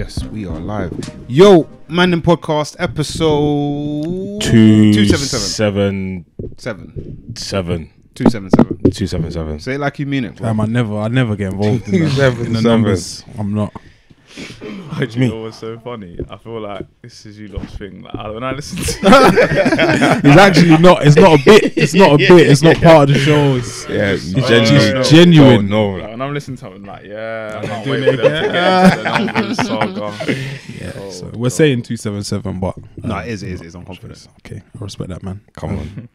Yes, we are live. Yo, Mandem podcast episode 277. 277. Say it like you mean it, bro. I never get involved in the numbers. I'm not. Do you know what's so funny? I feel like this is you lot's thing. Like, when I listen to It's actually not. It's not a bit. It's not a bit. It's not part of the show. It's, genuine. No. Like, when I'm listening to something like, I can't wait for them to get into the numbers saga. So we're saying 277, but no, it is. I'm confident. Okay, I respect that, man. Come on.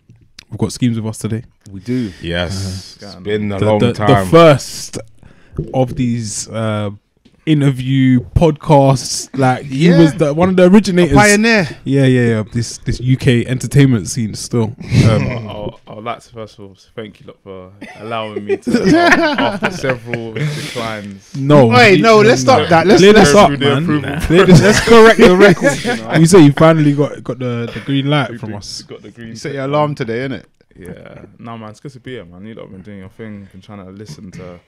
We've got Skeemz with us today. We do. Yes. It's been a long time. The first of these interview podcasts, like he was one of the originators, pioneer. Yeah. This UK entertainment scene still. I'd like to first of all thank you lot for allowing me to after several declines. Let's stop that. Let's clear this up, through man. Let's correct the record. You say you finally got the green light from us. Got the green. You set your alarm today, innit? Yeah. No, man, it's good to be here, man. You lot have been doing your thing. Been trying to listen to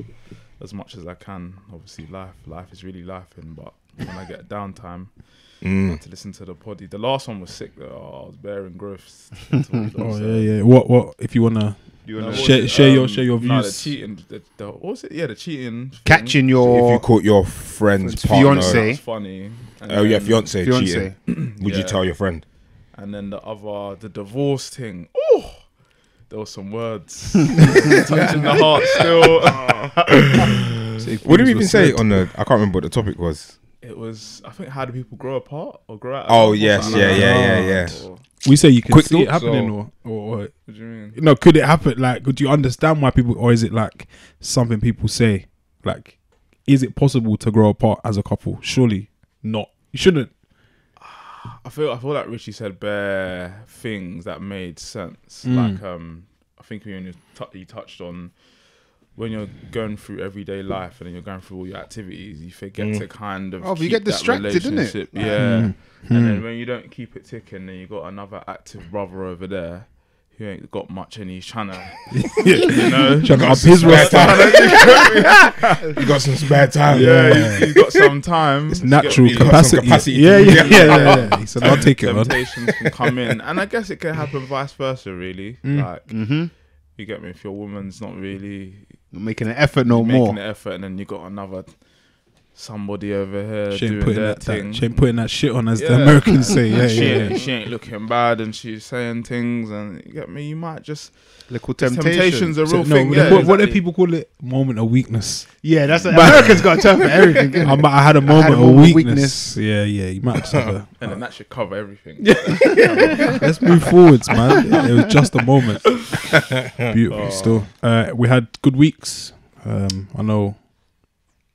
as much as I can. Obviously, life is really lifing, but when I get downtime, I like to listen to the poddy. The last one was sick though. I was bearing growths. Yeah. What if you wanna share your views? No, the cheating. What was it? Yeah, the cheating. Catching your. If you caught your friend's partner, fiance. That was funny. And fiance cheating. Would you tell your friend? And then the divorce thing. Oh, there were some words touching the heart still. What did we even say on the? I can't remember what the topic was. It was, I think, how do people grow apart or grow out? Oh yes, yeah. We say you can Quick see it thoughts, happening, or What do you mean? no? Could it happen? Like, do you understand why people, or is it like something people say? Like, is it possible to grow apart as a couple? Surely not. You shouldn't. I feel like Richie said bare things that made sense. Like, I think when you touched on when you're going through everyday life and then you're going through all your activities, you forget to kind of you get distracted, innit? Yeah. And then when you don't keep it ticking, then you got another active brother over there who ain't got much and he's trying to, Trying to up his roster. You got some spare time. Yeah, you got some time. It's natural You got some capacity. capacity. Yeah. He said, "I'll take it, man." Temptations can come in, and I guess it can happen vice versa. Really, like you get me. If your woman's not really Making an effort no more. making an effort, and then you got another somebody over here She ain't doing putting their that thing. she ain't putting that shit on, as the Americans say. She ain't looking bad, and she's saying things, and you get me. You might just Little temptation's a real No, thing. what do people call it? Moment of weakness. Yeah, that's Americans got a term for everything. I had a moment of weakness. Yeah. You might just have and then that should cover everything. Let's move forwards, man. It was just a moment. Beautiful. Still, we had good weeks. I know,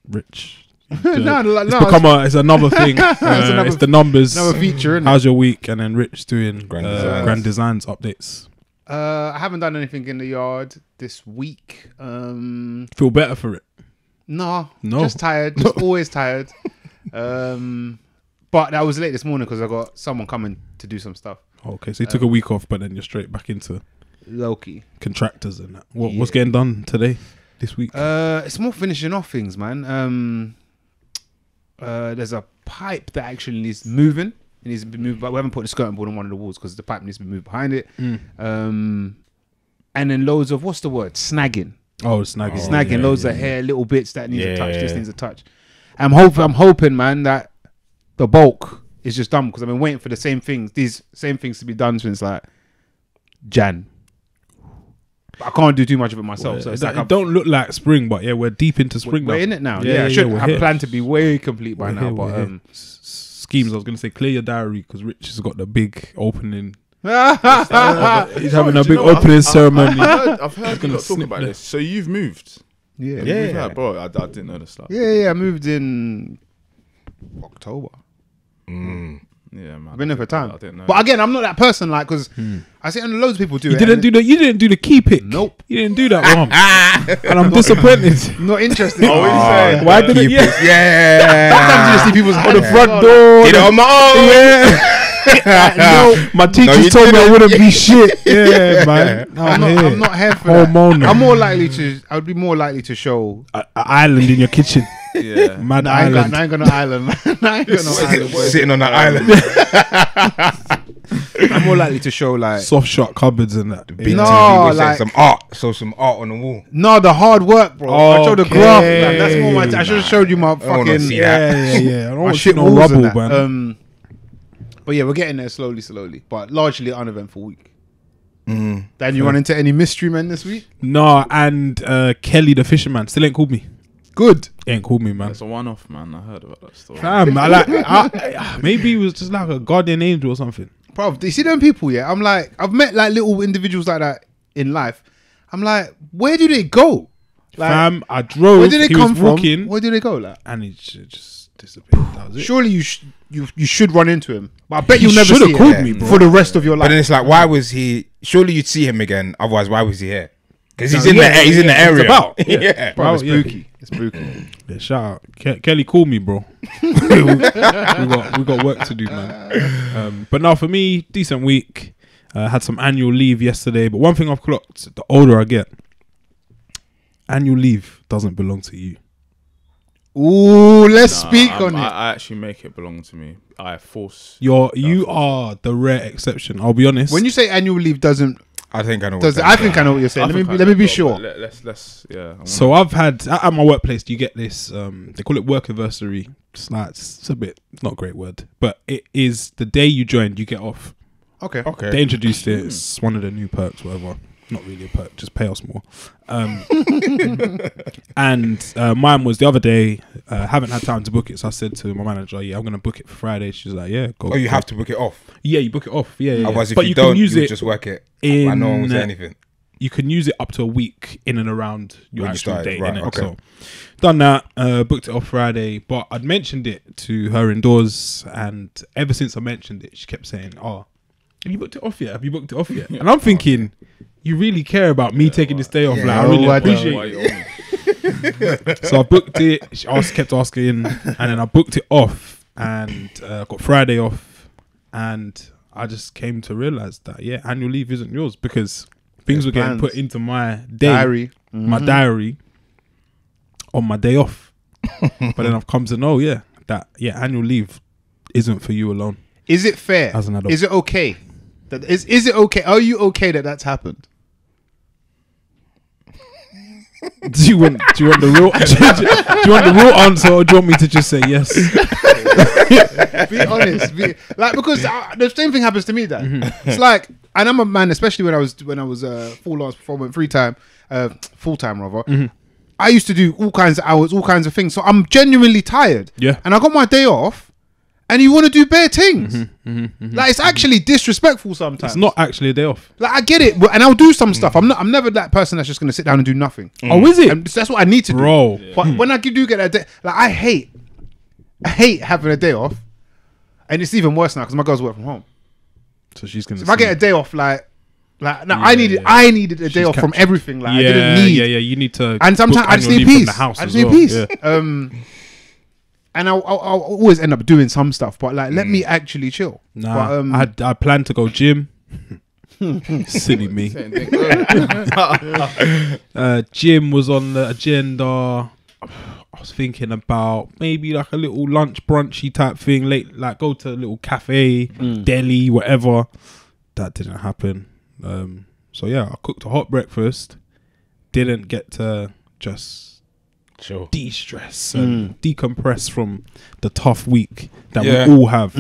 Rich. It's another thing. It's the numbers. Another feature. Innit? How's your week? And then Rich doing Grand designs updates. I haven't done anything in the yard this week. Feel better for it? No, No. just tired. Just always tired. But that was late this morning because I got someone coming to do some stuff. Okay, so you took a week off, but then you're straight back into Loki contractors and that. What's getting done today, this week? It's more finishing off things, man. There's a pipe that actually needs moving. It needs to be moved, but we haven't put the skirting board on one of the walls because the pipe needs to be moved behind it. And then loads of, what's the word? Snagging. Snagging. Loads of hair, little bits that need a touch. This needs a touch. I'm hoping, man, that the bulk is just done because I've been waiting for these same things to be done since like Jan. But I can't do too much of it myself. So it's like it don't look like spring, but yeah, we're deep into spring now. We're in it now. I should have planned to be way complete by now. But Skeemz, I was going to say, clear your diary because Rich has got the big opening. He's having a big opening ceremony. I've heard you lot talking about this. So you've moved? Yeah. Bro, I didn't know this stuff. Yeah. I moved in October. Yeah, man. I've been there for time. I didn't know. But again, I'm not that person, like, because I see loads of people do You it. didn't do the key pick. Nope. You didn't do that one. And I'm disappointed. Not interested. What you saying? Why didn't you? Sometimes you just see people's On the front door. Get on my own. No, my teachers told me I wouldn't be shit. Yeah, man. I'm not here for that. I would be more likely to show an island in your kitchen. Yeah. Mad I ain't Island. got no island, man. I ain't got no island. Sitting on that island. I'm more likely to show like Soft shot cupboards and that. Big No, TV with like- some art. So some art on the wall. no the hard work, bro. I showed the Okay. graph. Like, that's more my. I should have showed you my wanna fucking see that. Yeah. I don't my want shit no walls and rubble, that. man. But yeah, we're getting there slowly, but largely uneventful week. Mm. Dan, you run into any mystery men this week? No, and Kelly the fisherman still ain't called me. Good. Ain't called me, man. It's a one-off, man. I heard about that story. Fam, maybe it was just like a guardian angel or something. Bro, do you see them people? Yeah, I'm like, I've met like little individuals like that in life. I'm like, where do they go? Like, Fam, I drove. where do they he come was from? walking, Where do they go? Like, and he just disappeared. That was it. surely you should run into him, but I bet He you'll never shoulda see called him me, bro. for the rest of your But life. then it's like, why was he? Surely you'd see him again. Otherwise, why was he here? Because he's No, in yeah, the he's in the yeah, it's area. about. Yeah. Bro, it's yeah. spooky. It's spooky. Yeah, shout out. Kelly called me, bro. we got work to do, man. But now for me, decent week. Had some annual leave yesterday. But one thing I've clocked, the older I get, annual leave doesn't belong to you. Ooh, let's Nah, speak on it. I actually make it belong to me. I force. You are the rare exception. I'll be honest. When you say annual leave doesn't, I think I know. I think I know what you're saying. Let me be sure. Let's yeah. I wanna- So I've had at my workplace, you get this. They call it work anniversary. It's not a great word, but it is the day you joined, you get off. Okay. Okay. They introduced it. It's one of the new perks, whatever. Not really a perk, just pay us more. And mine was the other day. Haven't had time to book it, so I said to my manager, "Yeah, I'm gonna book it for Friday." She's like, "Yeah, go." Oh, you have to book it off. Yeah, you book it off. Yeah. Otherwise, if But you can don't, use you it just work it. in. And no one will say anything. You can use it up to a week in and around your When you actual started, date. right, Innit? okay. So done that. Booked it off Friday, but I'd mentioned it to her indoors, and ever since I mentioned it, she kept saying, "Oh, have you booked it off yet? Have you booked it off yet?" And I'm thinking, you really care about me taking this day off? Yeah. Like, I really Oh, I don't. appreciate Why it. you on me? So I booked it. She kept asking, and then I booked it off, and got Friday off, and I just came to realize that annual leave isn't yours because things There's were getting plans. put into my day, Diary. my diary, on my day off. But then I've come to know, that annual leave isn't for you alone. Is it fair? As an adult. Is it okay? Is it okay? Are you okay that that's happened? Do you want the real? Do you want the real answer, or do you want me to just say yes? Be honest, because the same thing happens to me. That it's like, and I'm a man, especially when I was freelance performance, full time rather. I used to do all kinds of hours, all kinds of things. So I'm genuinely tired. Yeah. And I got my day off, and you want to do bare things. Like it's actually disrespectful sometimes. It's not actually a day off. Like I get it, and I'll do some stuff. I'm never that person that's just gonna sit down and do nothing. Oh, is it, And that's what I need to bro? do. But when I do get a day, like I hate having a day off, and it's even worse now because my girls work from home. So she's gonna. So if I get a day off, I needed a day off from everything. Like I didn't need. Yeah. You need to. And sometimes book I just annual need leave from peace. the house I just as need well. peace. Yeah. And I'll always end up doing some stuff, but let me actually chill. Nah, But, I plan to go gym. Silly me. Gym was on the agenda. I was thinking about maybe like a little lunch brunchy type thing, late, like go to a little cafe, deli, whatever. That didn't happen. So I cooked a hot breakfast. Didn't get to just de-stress and decompress from the tough week that we all have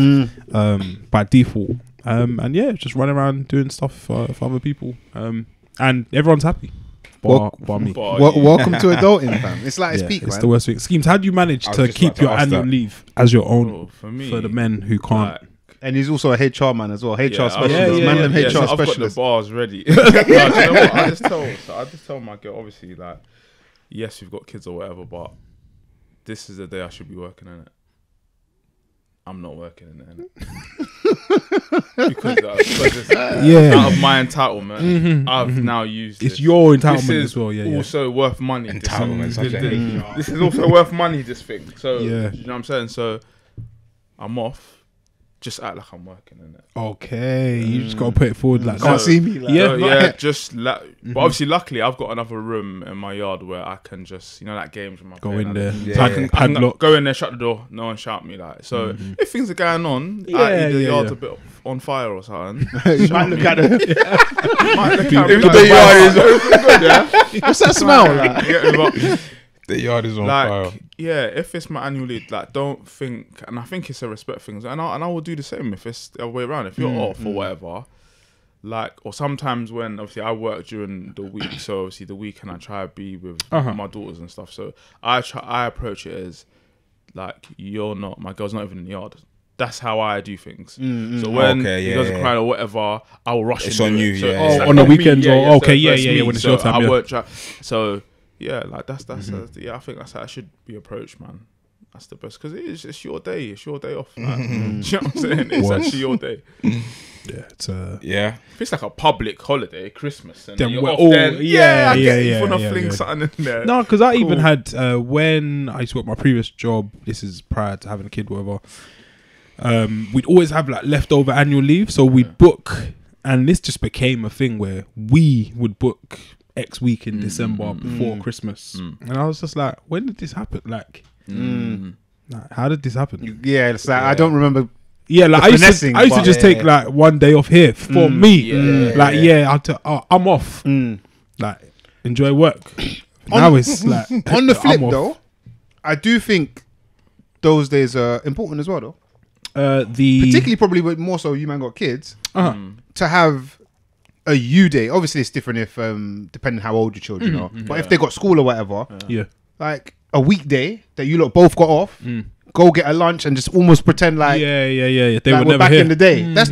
by default. And just running around doing stuff for other people. And everyone's happy. Bar me. welcome to adulting, fam. It's like it's peak, It's man. the worst thing. Skeemz, how do you manage I was to just keep about to your ask annual that. leave as your own Oh, for me, for the men who can't? like, And he's also a HR man as well. HR specialist. yeah, Mandem yeah. HR so I've got the specialist. bars ready. No, do you know what? I just tell my girl, obviously, like, yes, we've got kids or whatever, but this is the day I should be working in it. I'm not working in it, innit? because it's out of my entitlement. I've now used It's this. your This entitlement is as well. Yeah, also worth money. Entitlement, such a This is also worth money. This thing. So Yeah. you know what I'm saying. So I'm off. just act like I'm working in it. Okay, you just gotta put it forward like Can't that. see me. Like, But obviously, luckily, I've got another room in my yard where I can just, that games with my Go playing, in there, I can padlock. go in there, shut the door, no one shout me like. So if things are going on, the yard's a bit on fire or something. you might look at it. If the yard is good, yeah. What's that smell like? The yard is on fire. Yeah, if it's my annual leave, like don't think, and I think it's a respect thing, and I will do the same if it's the other way around. If you're off or whatever, like, or sometimes when obviously I work during the week, so obviously the weekend I try to be with my daughters and stuff. So I approach it as like, my girl's not even in the yard. That's how I do things. So when he doesn't cry or whatever, I will rush. It's on you, So on the weekends, when it's so your time. I won't try. So. Yeah, like that's I think that's how it should be approached, man. That's the best because it's your day. It's your day off. Like, do you know what I'm saying? It's actually your day. Yeah, it's If it's like a public holiday, Christmas, and then you're we're off, all then you want to fling something in there. No, because I even had when I used to work my previous job. This is prior to having a kid, whatever. We'd always have like leftover annual leave, so we'd book, and this just became a thing where we would book X week in December before Christmas, and I was just like, when did this happen? Like, how did this happen? Yeah, it's like I don't remember. Yeah, like I used to just take like one day off here for me. I'm off. Like, enjoy work. Now it's like on the flip though, I do think those days are important as well though. Particularly probably more so you man got kids to have a U day. Obviously it's different if depending how old your children are, but if they got school or whatever, like a weekday that you lot both got off, go get a lunch and just almost pretend like they like were we're back here in the day. That's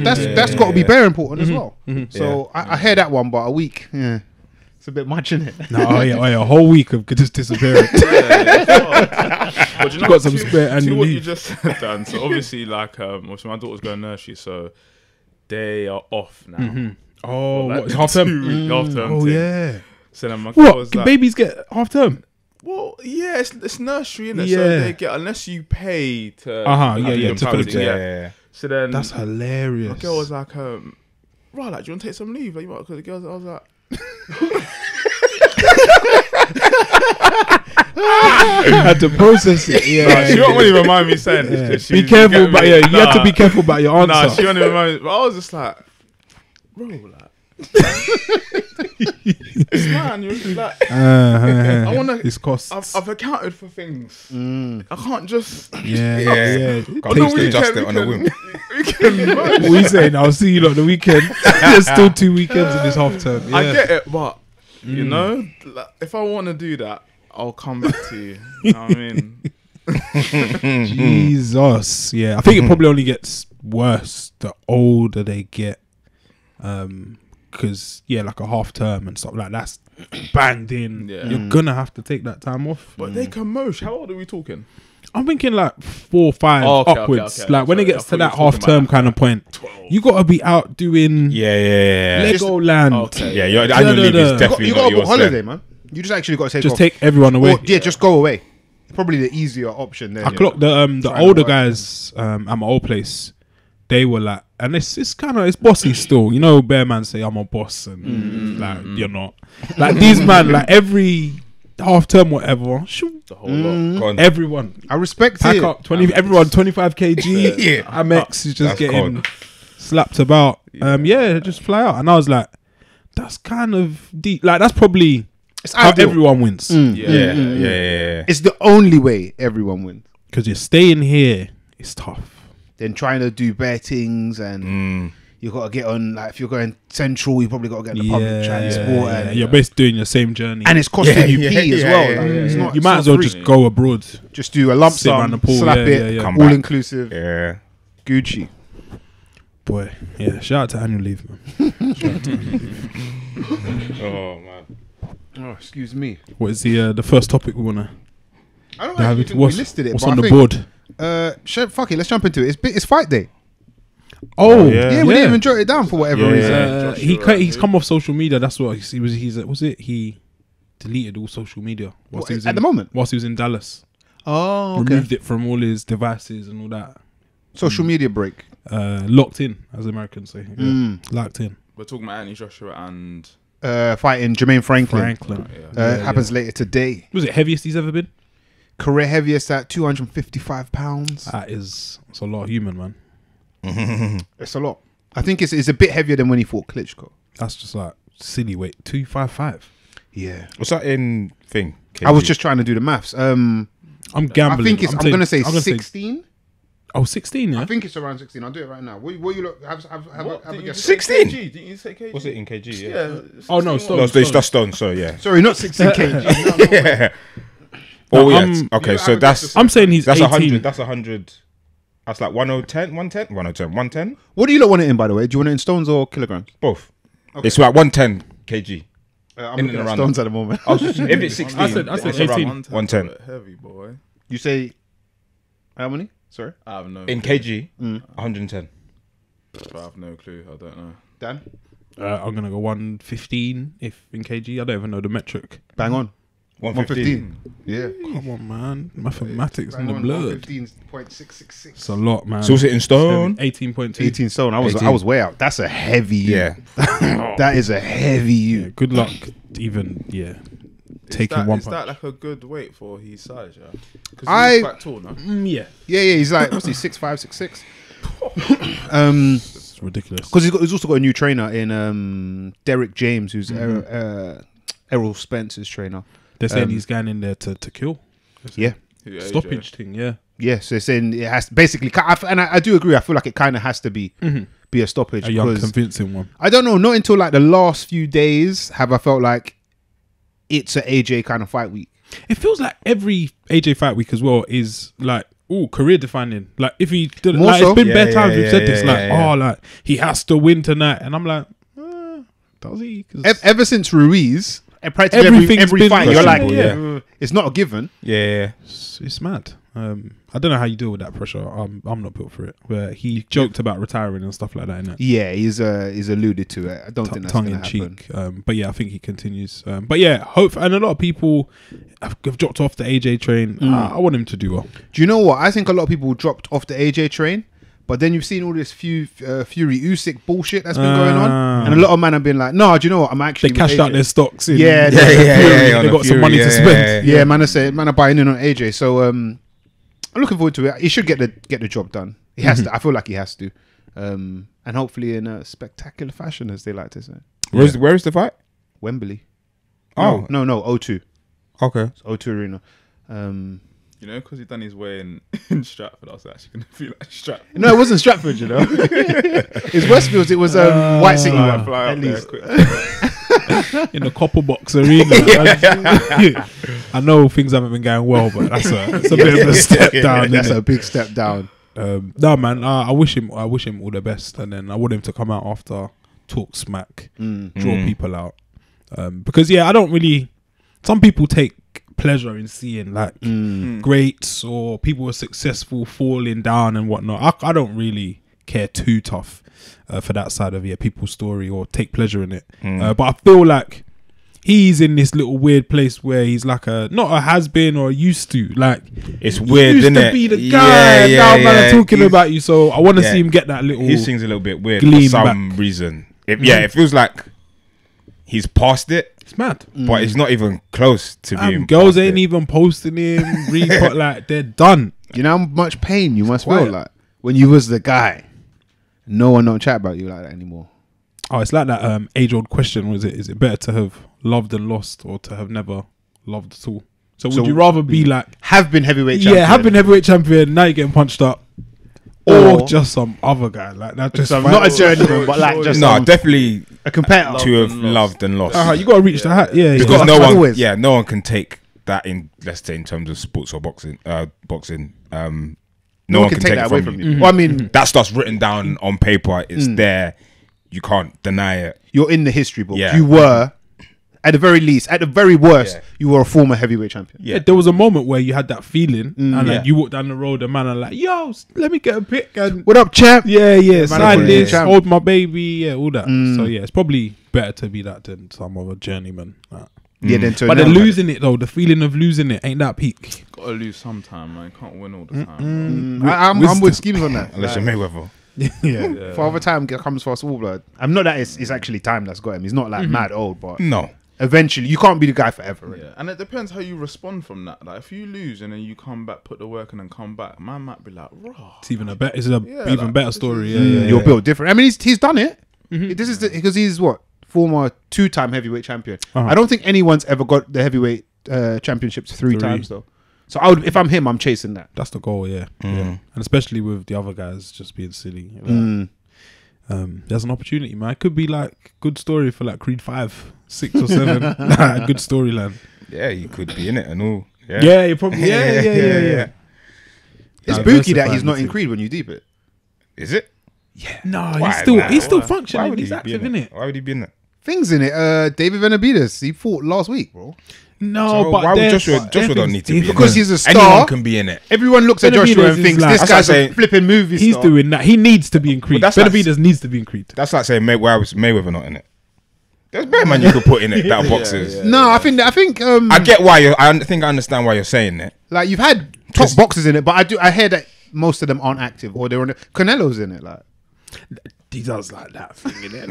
got to be very important as well. So I hear that one, but a week, it's a bit much, isn't it? No, a whole week of just disappearing. But you know got some spare annual what leave. you just done. So obviously, like, obviously my daughter's going nursery, so they are off now. Oh, like, what, it's half term? Half term. Oh, thing. yeah. So then my girl was like, babies get half term? well, yeah, it's nursery, innit? Yeah. So they get, unless you pay to. to put it yeah. So then that's hilarious. my girl was like, right, like, do you want to take some leave? Like, because the girls, I was like. had to process it. She won't really remind me saying this. Be careful, but you have to be careful about your answer. Nah, she won't even remind me. But I was just like, bro, like. It's man, you're like, I wanna. It's costs. I've accounted for things. I can't just. Can't adjust it on a whim. What are you saying? I'll see you on the weekend. There's still 2 weekends in this half term. Yeah. I get it, but you know, like, if I want to do that, I'll come back to you. You know what I mean? Jesus, yeah. I think it probably only gets worse the older they get. Because like a half term and stuff like that's banged in. Yeah. You're gonna have to take that time off. But they can mosh. How old are we talking? I'm thinking like 4 or 5 upwards. Okay. Like when it gets to that half term kind of point, 12. you gotta be out doing Legoland. Okay. Yeah, your annual leave is definitely you not got to yours. book holiday, man. You just actually got to take Just off. take everyone away. Or, just go away. Probably the easier option there. I clocked the older guys at my old place. They were like, and it's kind of, it's bossy still. You know, bear man say I'm a boss and like you're not. Like these man, like every half term whatever, The whole lot. everyone I respect pack it. up 20. Everyone 25 kg. Yeah. Amex is just That's getting cold. slapped about. Just fly out. And I was like, that's kind of deep. Like that's probably It's how ideal. everyone wins. Yeah. It's the only way everyone wins. Because you're staying here, it's tough. Then trying to do bare things and you got to get on, like if you're going central, you probably got to get the public transport. And you're basically doing the same journey. and it's costing you pee as well. yeah, Like, it's not, you it's might not as well free. just go abroad. Just do a lump sit around sum, the pool, slap yeah, it, yeah. Come all back. inclusive, Yeah. Gucci. Boy, shout out to annual leave, man. Oh man. Oh, excuse me. What is the first topic we wanna I don't dive actually into? think we What's listed it. what's but on I the think, board? Fuck it, let's jump into it. It's fight day. Oh, Yeah, we didn't even jot it down for whatever reason. He's come off social media. That's what he deleted all social media whilst he was at the moment? whilst he was in Dallas. Oh, Removed it from all his devices and all that. Social media break. Locked in, as Americans say. Yeah. Locked in. We're talking about Anthony Joshua and Fighting Jermaine Franklin. Happens later today. Was it heaviest he's ever been? Career heaviest at 255 pounds. That's a lot of human, man. It's a lot. I think it's a bit heavier than when he fought Klitschko. That's just like silly weight. 255. Yeah. What's that in thing? KG? I was just trying to do the maths. I'm gambling. I'm going to say 16. Oh, 16, yeah? I think it's around 16. I'll do it right now. What you look? Have a guess. 16? Didn't you say kg? What's it in kg? Yeah. Oh, no, stone. No, that's stone, so yeah. Sorry, not 16 kg. Yeah. Oh, yeah. Okay, so that's... I'm saying he's That's 18. 100. That's 100. That's like 110, 110, 110, 110. What do you lot want it in, by the way? Do you want it in stones or kilograms? Both. Okay. It's like 110 kg. I'm In looking and at around stones at the moment. If it's 16, I said it's 18. around 110. Heavy boy. You say how many? Sorry, I have no. In kg, 110. I have no clue. I don't know. Dan, I'm going to go 115 if in kg. I don't even know the metric. bang on. 115. Yeah, Come on, man. Mathematics in bang the on. blood. 115.666. It's a lot, man. So is it in stone? 18.2. 18 stone. I 18. was way out. That's a heavy. Yeah. That is a heavy. Yeah, good luck. Even, taking one Is that punch. like a good weight for his size? Yeah. Because I- he's quite tall, no? Yeah. Yeah. He's like what's he 6'5", 6'6". It's ridiculous. Because he's also got a new trainer in Derek James, who's Errol Spence's trainer. They're saying he's going in there to kill. Yeah. Who, AJ? Stoppage thing, yeah. Yes, they're saying it has basically, and I do agree. I feel like it kind of has to be a stoppage. A young, because convincing one. I don't know. Not until like the last few days have I felt like it's an AJ kind of fight week. It feels like every AJ fight week as well is like, career defining. Like if he did, More like so? it's been Yeah, bare times we've said yeah, this. yeah, Like, yeah. like he has to win tonight, and I'm like, does he? 'Cause Ever since Ruiz, practically Everything's every been fight, you're like, questionable, yeah. it's not a given. Yeah. it's mad. I don't know how you deal with that pressure. I'm not built for it. Where he joked about retiring and stuff like that. Innit? Yeah, he's alluded to it. I don't think that's Tongue going in to happen. cheek. But yeah, I think he continues. But yeah, hope, and a lot of people have dropped off the AJ train. I want him to do well. Do you know what? I think a lot of people dropped off the AJ train, but then you've seen all this Fury Usyk bullshit that's been going on, and a lot of men have been like, "No, do you know what? I'm actually They cashed with out AJ." their stocks. In, Yeah, They got some money to spend. Yeah, man, are buying in on AJ. So I'm looking forward to it. He should get the job done. He has to. I feel like he has to, and hopefully in a spectacular fashion, as they like to say. Where is the fight? Wembley. Oh. no, O2. Okay. It's O2 Arena. You know, because he done his way in Stratford, I was actually going to feel like Stratford. No, it wasn't Stratford. You know, it's Westfields. It was White City. Fly at up there least. quick. In the Copper Box Arena. I know things haven't been going well, but that's a bit of a step down. That's innit? a big step down. No, man. I wish him all the best, and then I want him to come out after, talk smack, draw people out. Because I don't really. Some people take pleasure in seeing like greats or people who are successful falling down and whatnot. I don't really care too tough for that side of people's story or take pleasure in it. But I feel like he's in this little weird place where he's like not a has been or used to. Like It's weird, used isn't to it? be the guy. Yeah, now yeah, man, yeah. I'm talking He's- about you. So I want to yeah. see him get that little. His thing's a little bit weird gleam for some reason. It feels like he's past it, It's mad. but he's not even close to being. Girls past ain't it. even posting him. Report like they're done. You know how much pain you must feel quiet. like when you was the guy. No one don't chat about you like that anymore. Oh, it's like that age-old question. Was it? Is it better to have loved and lost, or to have never loved at all? So would you rather be like, Have been heavyweight champion. yeah, have been heavyweight champion, now you're getting punched up, or just some other guy like that? Just So not a journeyman, but like just No, definitely a competitor. to have loved and lost. you got to reach the hat. Yeah, Because yeah. no one, always. no one can take that in. Let's say in terms of sports or boxing, no one can take that away from you. Well, I mean, That stuff's written down on paper. It's there. You can't deny it. you're in the history books. Yeah. You were, at the very least, at the very worst, Yeah. you were a former heavyweight champion. Yeah, there was a moment where you had that feeling, and Yeah. like you walk down the road, and man are like, "Yo, let me get a pic." And What up, champ? yeah, sign put it this, in champ. hold my baby, all that. So yeah, it's probably better to be that than some other journeyman. Yeah, then But they're losing it though. The feeling of losing it ain't that peak. Gotta lose sometime, man. You can't win all the time. I'm with Skeemz on that. Unless you're Mayweather. Yeah. Father time comes for us all, blood. I'm not that it's actually time that's got him. He's not like mad old, but No. eventually you can't be the guy forever. Right? Yeah, and it depends how you respond from that. Like if you lose and then you come back, put the work, and then come back, man might be like, raw. It's even a better. It's a Yeah, even like, better this story. is- You're built different. I mean, he's done it. This is because he's what, former 2-time heavyweight champion. I don't think anyone's ever got the heavyweight championships three times though. So I would, if I'm him, I'm chasing that. That's the goal. Yeah. And especially with the other guys just being silly. Like, there's an opportunity, man. It could be like good story for like Creed 5, 6 or 7. Good storyline. Yeah, you could be in it and all. Yeah, you probably. Yeah. It's spooky that he's not in Creed when you deep it. Is it? No, Why, he's man? still Why functioning. would He's he be active in in it. Why would he be in it? Things in it. David Benavides, he fought last week, bro. No, So but why would there's- Joshua don't need to be in it? Because he's a star. Anyone can be in it. Everyone looks at Benavidez Joshua is and thinks like- this That's guy's like a saying- flipping movie He's star. doing that. He needs to be in Creed. that's like- Benavidez needs to be in Creed. That's like saying why was Mayweather not in it? There's better man you could put in it that are boxers. No, I think I get why you. I think I understand why you're saying it. like you've had top boxers in it, but I hear that most of them aren't active or they're on it. Canelo's in it, like. He does like that thing in it.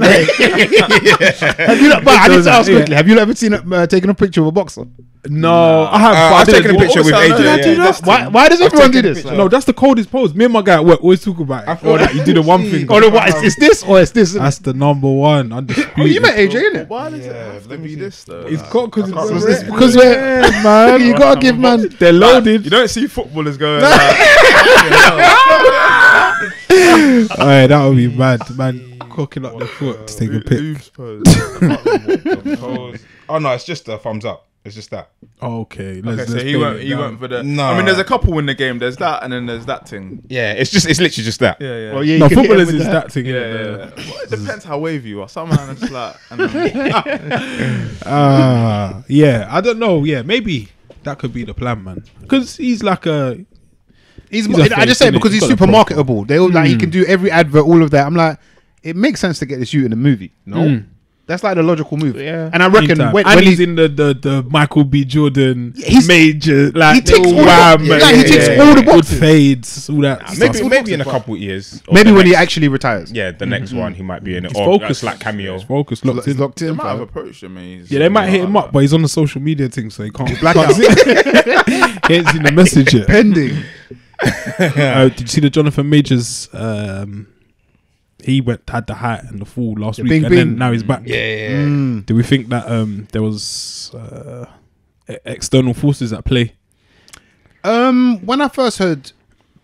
Have you not, but I need to ask quickly. Have you ever seen taken a picture of a boxer? No, I have. I've but I taken a didn't- picture with what was AJ. that? Did I do yeah. that? Why does everyone do taken a this? picture. No, that's the coldest pose. Me and my guy at work always talk about it. Or that you do the one thing. Or what? It's this or it's this. That's the number one. Undisputed. Oh, you met AJ in it. Why does it have to be this though? It's got because It's because man, you gotta give man. they're loaded. You don't see footballers going like, Alright, that would be mad. Man, cocking up the foot to take a pic. Oops pose. Oh no, it's just a thumbs up. It's just that. Okay, Okay, so he went for the. No. I mean, there's a couple in the game. There's that, and then there's that thing. Yeah, it's literally just that. Yeah. Well, yeah, No, you can hit footballers him with is that thing. Yeah. Well, it depends how wavy you are. Somehow it's like, and then, Yeah, I don't know. Yeah, maybe that could be the plan, man. Because he's like a. He's a I just say it face, because innit? he's He's got super a profile. marketable. They all like he can do every advert, all of that. I'm like, it makes sense to get this you in a movie. No, that's like the logical move. Yeah, and I reckon Anytime. when and he, he's in the Michael B. Jordan he's- major, like he ticks all the wham, boxes. Yeah, he ticks all the good boxes. fades, all that. Maybe in a couple of years. or maybe the when he next- actually retires. Yeah, the next one he might be in it. He's Or focused, that's like cameo. He's focused, locked He's in. locked they in. might have fam. approached him. Yeah, they might hit him up, but he's on the social media thing, so he can't Black can't see, he ain't seen the message yet. Pending. Did you see the Jonathan Majors? He had the height and the fall last week, bing, and then bing. now he's back. Yeah. Do we think that there was external forces at play? When I first heard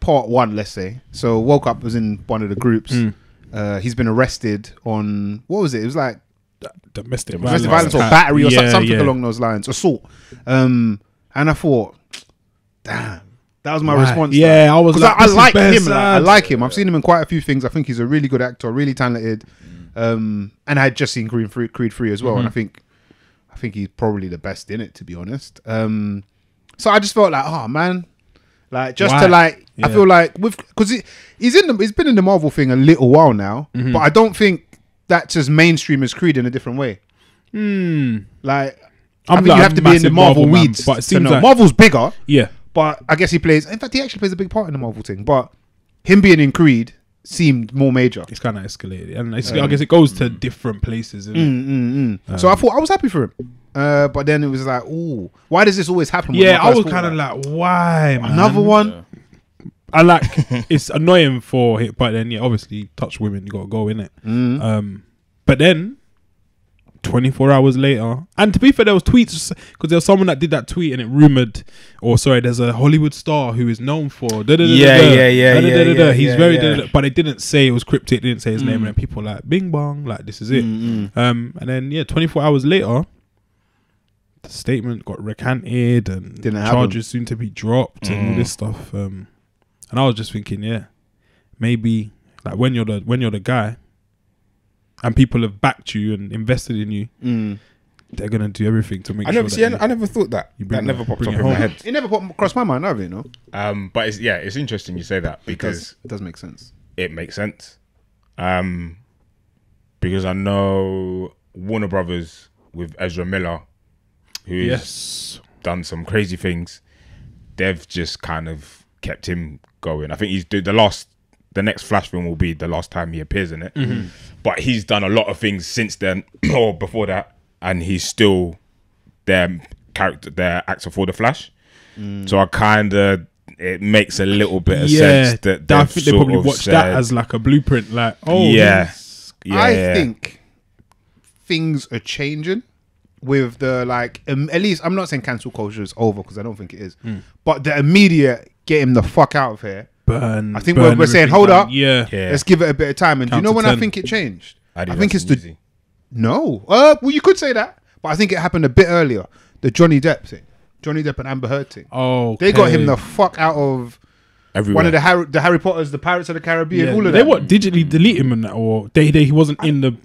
part one, let's say, so woke up was in one of the groups. He's been arrested on what was it? It was like Domestic violence or battery or something along those lines, assault. And I thought, damn, that was my response. Yeah, I was because like, I this is like bare him. Like, I sad. like him. I've seen him in quite a few things. I think he's a really good actor, really talented. And I had just seen Creed 3 as well, and I think he's probably the best in it, to be honest. So I just felt like, oh man, like just Why? to like, Yeah. I feel like because he's been in the Marvel thing a little while now, but I don't think that's as mainstream as Creed in a different way. Like, I think you have to be in the Marvel man, weeds, but it to seems know. like Marvel's bigger, yeah. but I guess he actually plays a big part in the Marvel thing. But him being in Creed seemed more major. It's kind of escalated, and I guess it goes to different places. Isn't it? So I thought I was happy for him. But then it was like, ooh, why does this always happen? Yeah, I was kind of like, why, man? another one. I like it's annoying for it, but then obviously touch women, you gotta go in it. But then 24 hours later, and to be fair, there was tweets because there was someone that did that tweet and it rumored, there's a Hollywood star who is known for Yeah. He's very but it didn't say it was cryptic, it didn't say his name, and then people like bing bong, like this is it. And then 24 hours later, the statement got recanted and Didn't charges soon to be dropped and all this stuff. And I was just thinking, maybe like when you're the guy and people have backed you and invested in you, they're gonna do everything to make sure. I never thought that. That never popped up in my head. It never crossed my mind, have you? No, But it's interesting you say that because it does make sense. it makes sense. Because I know Warner Brothers with Ezra Miller who's done some crazy things. They've just kind of kept him going. I think he's the next Flash film will be the last time he appears in it. But he's done a lot of things since then or before that, and he's still their actor for the Flash. So it makes a little bit of sense that I think they probably watched that as like a blueprint. Like, I think things are changing with the at least I'm not saying cancel culture is over because I don't think it is, but the immediate get him the fuck out of here. I think we're saying hold up, let's give it a bit of time. And do you know when I think it changed? I think it's well, you could say that, but I think it happened a bit earlier. The Johnny Depp thing. Johnny Depp and Amber Heard thing. They got him the fuck out of everywhere. One of the Harry Potters, the Pirates of the Caribbean, all of that. They digitally delete him in that, or he wasn't in the.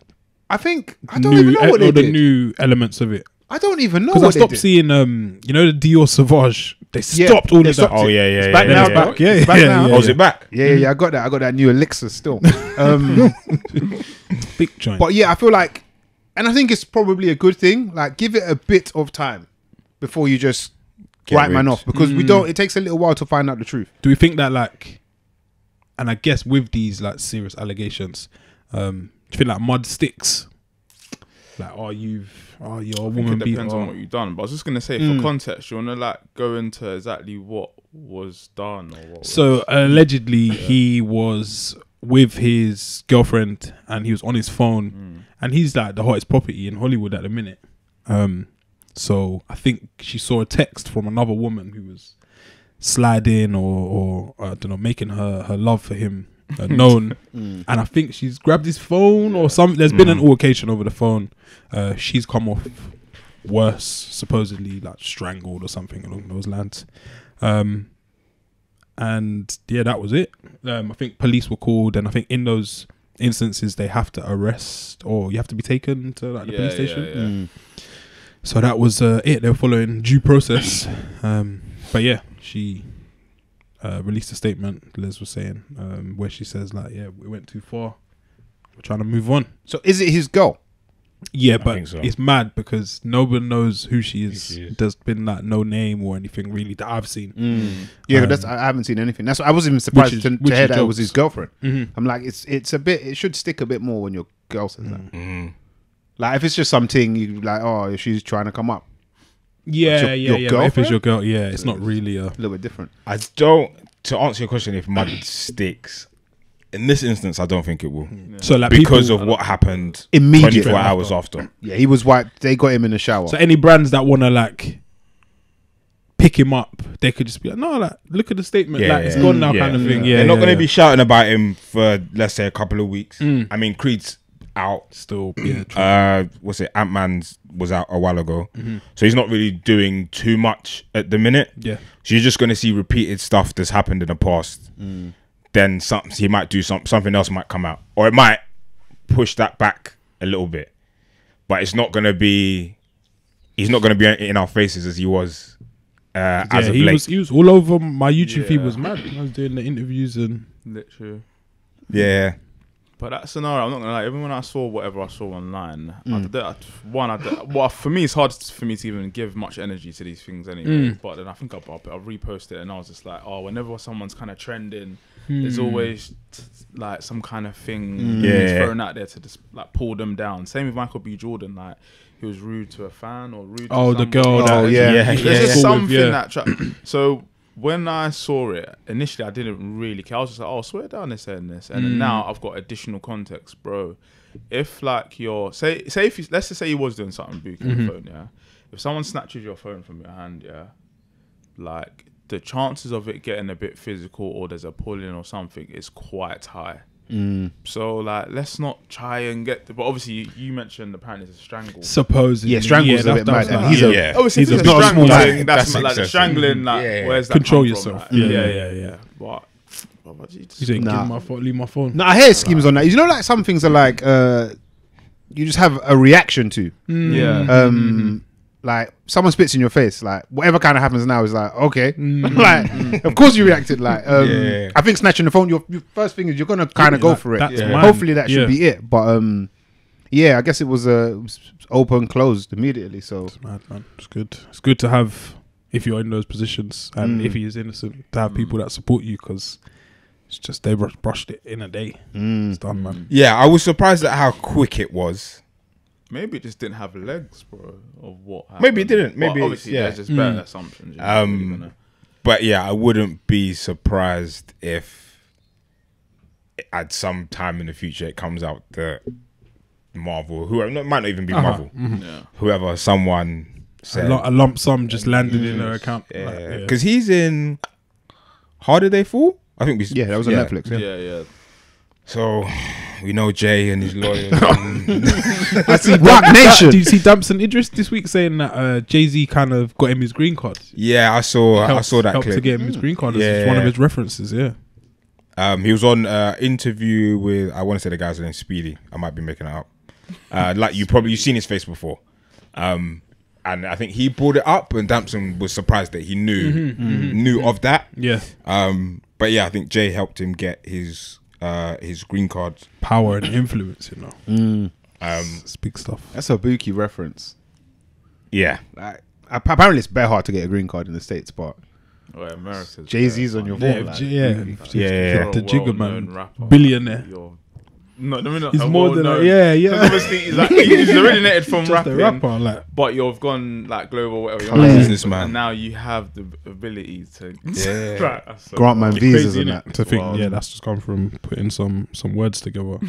I think I don't even know what they did. The new elements of it. I don't even know. Because I stopped seeing the Dior Sauvage. They stopped all of that. Oh yeah, it's back now. It's back now. Oh, is it back? Yeah. I got that new elixir still. Big joint. But yeah, I feel like, and I think it's probably a good thing. Like, give it a bit of time before you just write man off, because we don't. It takes a little while to find out the truth. Do we think that and I guess with these serious allegations, do you think mud sticks? You're a woman. It depends on what you've done. But I was just gonna say, for context, you wanna go into exactly what was done or what. So allegedly, he was with his girlfriend and he was on his phone, and he's the hottest property in Hollywood at the minute. So I think she saw a text from another woman who was sliding or I don't know, making her love for him known. And I think she's grabbed his phone or something. There's been an altercation over the phone. She's come off worse, supposedly strangled or something along those lines. And yeah, that was it. I think police were called, and I think in those instances they have to arrest, or you have to be taken to the police station. So that was it. They were following due process. But yeah, she released a statement, Les was saying, where she says we went too far. We're trying to move on. So is it his girl? Yeah, but it's mad because no one knows who she is. There's been no name or anything really that I've seen. Yeah, I haven't seen anything. That's why I wasn't even surprised to hear that it was his girlfriend. I'm like, it's a bit. It should stick a bit more when your girl says that. Like if it's just something you she's trying to come up. Yeah. If it's your girl, it's not really a little bit different. To answer your question, if mud sticks, in this instance, I don't think it will. So because of what happened immediately 24 hours after. Yeah, he was wiped. They got him in the shower. So any brands that want to pick him up, they could just be no, look at the statement, it's gone now, kind of thing. Yeah, they're not going to be shouting about him for let's say a couple of weeks. I mean, Creed's out still. What's it? Ant-Man's was out a while ago, so he's not really doing too much at the minute. So you're just going to see repeated stuff that's happened in the past. Then he might do something else might come out, or it might push that back a little bit. But it's not going to be. He's not going to be in our faces as he was. As of late. He was all over my YouTube feed. Was mad. I was doing the interviews and literally. Yeah. But that scenario, I'm not gonna lie. Even when I saw whatever I saw online, for me, it's hard for me to even give much energy to these things anyway. But then I think I'll repost it, and I was just like, whenever someone's kind of trending, there's always some kind of thing thrown out there to just pull them down. Same with Michael B. Jordan, he was rude to a fan or rude. To the girl. There's just something that. So. When I saw it initially, I didn't really care. I was just like, swear down, they're saying this, and then now I've got additional context, bro. If you're if let's just say you was doing something booking your phone, if someone snatches your phone from your hand, the chances of it getting a bit physical or there's a pulling or something is quite high. So let's not try and get but obviously you mentioned apparently it's a strangle. Supposedly. Strangle's a bit mad. Obviously he's a strangling thing, that's the strangling, where's that control yourself. Yeah. But you saying leave my phone. No, I hear Skeemz on that. You know, some things are you just have a reaction to. Someone spits in your face, whatever kind of happens now is okay. Of course you reacted. I think snatching the phone, your first thing is you're gonna kind of go for it. Hopefully that should be it. But Yeah, I guess it was open, closed immediately. So It's mad, man. It's good. It's good to have, if you're in those positions and if he is innocent, to have people that support you, because it's just they brushed it in a day. It's done, man. Yeah, I was surprised at how quick it was. Maybe it just didn't have legs, bro, of what happened. Maybe it didn't. Maybe well, obviously, yeah. there's just better assumptions. You know, really gonna- But yeah, I wouldn't be surprised if at some time in the future it comes out that Marvel, whoever, it might not even be Marvel, yeah. whoever, someone said, A lump sum just landed in her account. yeah, because he's in Harder They Fall. I think that was on Netflix. Yeah. Yeah. So we know Jay and his lawyers. I see Rock Nation. Did you see Damson Idris this week saying that Jay-Z kind of got him his green card? Yeah, I saw that helped clip. to get him his green card. Yeah. It's one of his references. Yeah. He was on interview with, I want to say the guy's name Speedy. I might be making it up. Like you've seen his face before. And I think he brought it up, and Damson was surprised that he knew of that. Yeah. But yeah, I think Jay helped him get his green card. Power and influence, you know. It's big stuff. That's a Buki reference. Yeah. Like, apparently, it's very hard to get a green card in the States, but Well, America's Jay-Z's on your phone. Like, The Jigger Man, rapper, billionaire. He's more than Obviously, he's originated from just a rapping, rapper, like. but you've gone like global, whatever. You're Yeah. Businessman. and now you have the ability to Yeah. That's so Grant Man wild. visas Crazy, and innit? that. To think, Wow. yeah, that's just come from putting some words together.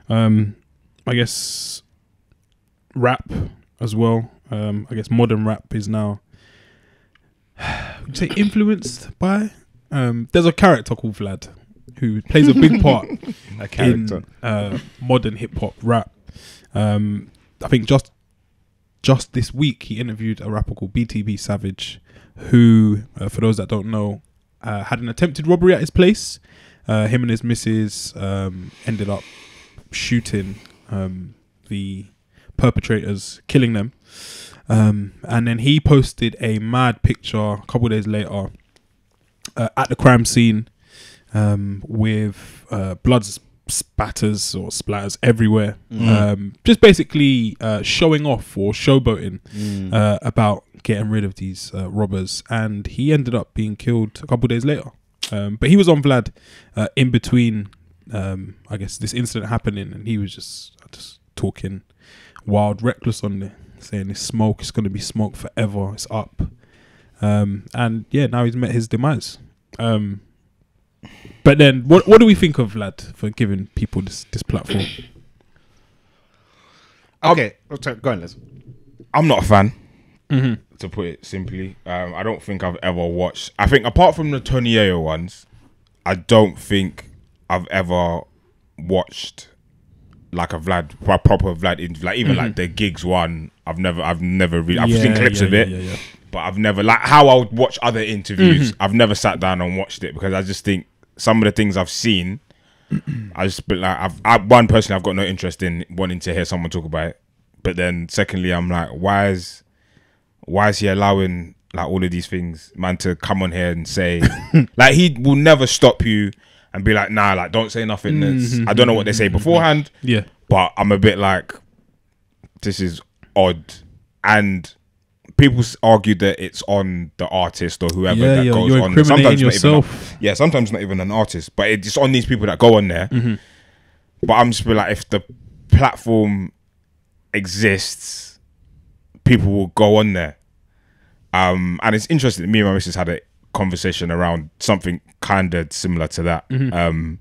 I guess rap as well. I guess modern rap is now, would you say, influenced by. There's a character called Vlad who plays a big part A character. in modern hip hop rap. I think just this week he interviewed a rapper called BTB Savage, who, for those that don't know, had an attempted robbery at his place. Him and his missus ended up shooting the perpetrators, killing them. And then he posted a mad picture a couple of days later at the crime scene with blood spatters or splatters everywhere. Just basically showing off or showboating about getting rid of these robbers. And he ended up being killed a couple of days later. But he was on Vlad in between, I guess, this incident happening, and he was just talking wild, reckless on there, saying it's smoke, it's going to be smoke forever, it's up. And yeah, now he's met his demise. But then, what do we think of Vlad for giving people this platform? Okay, go on, Les. I'm not a fan, to put it simply. I don't think I've ever watched. I think apart from the Tony Yayo ones, I don't think I've ever watched like a proper Vlad, like even like the Gigs one. I've never really. I've seen clips of it, but I've never, like how I would watch other interviews. I've never sat down and watched it because I just think some of the things I've seen, I just been like, one personally, I've got no interest in wanting to hear someone talk about it. But then secondly, I'm like, why is he allowing like all of these things, man, to come on here and say, like, he will never stop you and be like, nah, like, don't say nothing. I don't know what they say beforehand. Yeah. But I'm a bit like, this is odd. And people argue that it's on the artist or whoever that goes you're on. incriminating yourself. Sometimes not even an artist, but it's on these people that go on there. But I'm just be like, if the platform exists, people will go on there. And it's interesting that me and my missus had a conversation around something kind of similar to that. In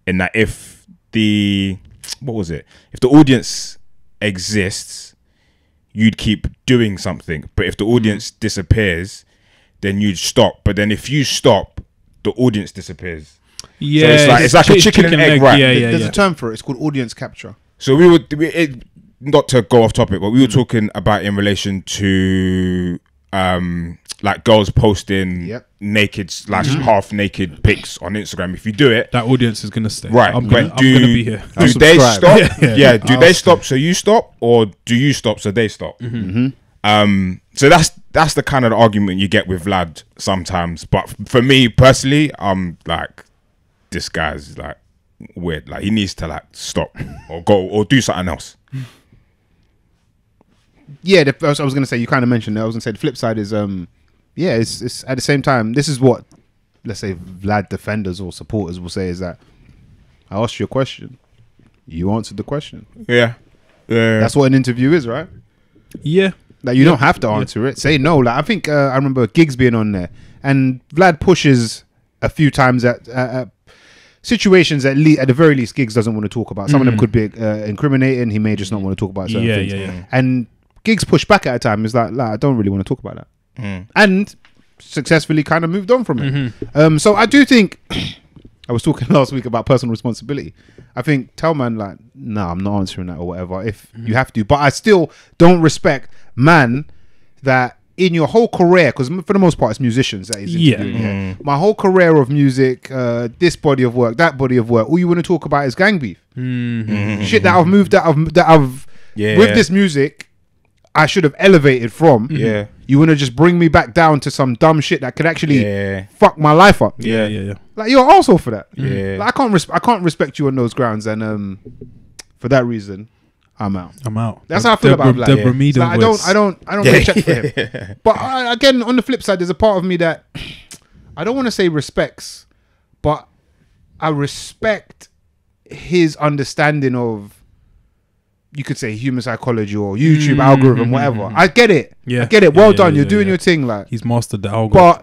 that if the audience exists, you'd keep doing something. But if the audience disappears, then you'd stop. But then if you stop, the audience disappears. Yeah, so it's like a chicken and egg, right? There's a term for it. It's called audience capture. So not to go off topic, but we were talking about in relation to like girls posting naked / half naked pics on Instagram. If you do it, that audience is gonna stay. Right, I'm gonna be here. Do they stop? Do they stop so you stop, or do you stop so they stop? So that's the kind of argument you get with Vlad sometimes. But for me personally, I'm like, this guy's like weird. Like he needs to like stop or go or do something else. Yeah, I was going to say, you kind of mentioned it. I was going to say the flip side is, it's at the same time, this is what, let's say, Vlad defenders or supporters will say is that I asked you a question. You answered the question. Yeah. That's what an interview is, right? Yeah. Like, you don't have to answer it. Say no. Like, I think I remember Giggs being on there, and Vlad pushes a few times at situations at the very least Giggs doesn't want to talk about. Some of them could be incriminating. He may just not want to talk about certain things. Yeah. And Giggs pushed back at a time. He's like, I don't really want to talk about that. And successfully kind of moved on from it. So I do think, I was talking last week about personal responsibility. I think tell man like, nah, I'm not answering that or whatever if you have to. But I still don't respect man that in your whole career, because for the most part it's musicians that he's interviewing. My whole career of music, this body of work, that body of work, all you want to talk about is gang beef. Shit that I've moved with this music I should have elevated from. You want to just bring me back down to some dumb shit that could actually fuck my life up. Like, you're also for that. Like, I can't respect you on those grounds, and for that reason, I'm out. That's how I feel about Vlad. Like, I don't get checked for him. But again, on the flip side, there's a part of me that I don't want to say respects, but I respect his understanding of, you could say, human psychology or YouTube algorithm, whatever. I get it. I get it. Well done. You're doing your thing. Like, he's mastered the algorithm.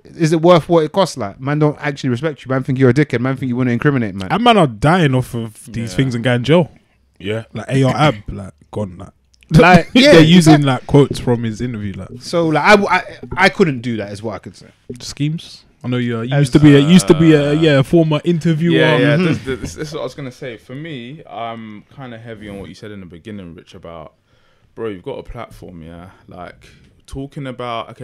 But is it worth what it costs? Like, man don't actually respect you. Man think you're a dickhead. Man think you want to incriminate, man. And man are dying off of these things and going jail. Like AR Ab, like gone. Like they're using like quotes from his interview. Like, so like I couldn't do that, is what I could say. Skeemz. I know you used to be a former interviewer. This is what I was gonna say. For me, I'm kind of heavy on what you said in the beginning, Rich, about, bro, you've got a platform, like talking about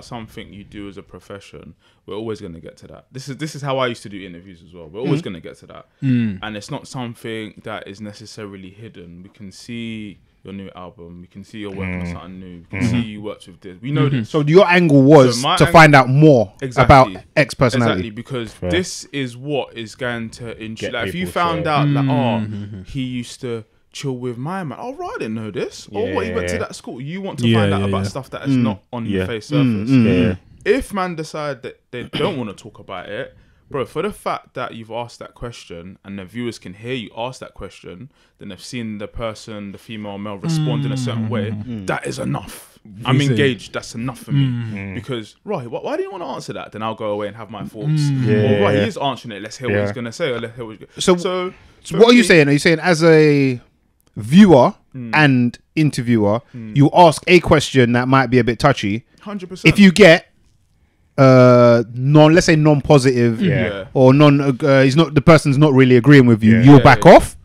something you do as a profession. We're always gonna get to that. This is how I used to do interviews as well. We're always gonna get to that, and it's not something that is necessarily hidden. We can see your new album, we can see you're working on something new, we can see you worked with this, we know this. So your angle was to find out more about X personality. Exactly, because this is what is going to like, if you found out that he used to chill with my man, oh right, I didn't know this, or what, he went to that school, you want to find out about stuff that is not on the face surface. If man decide that they don't want to talk about it, bro, for the fact that you've asked that question and the viewers can hear you ask that question, then they've seen the person, the female or male, respond in a certain way, that is enough. I'm engaged, that's enough for me. Because, right, why do you want to answer that? Then I'll go away and have my thoughts. Or, right, he is answering it, let's hear what he's going to say. Or let's hear what so what are you saying? Are you saying as a viewer and interviewer, you ask a question that might be a bit touchy? 100%. If you get let's say non-positive or the person's not really agreeing with you, you'll back off,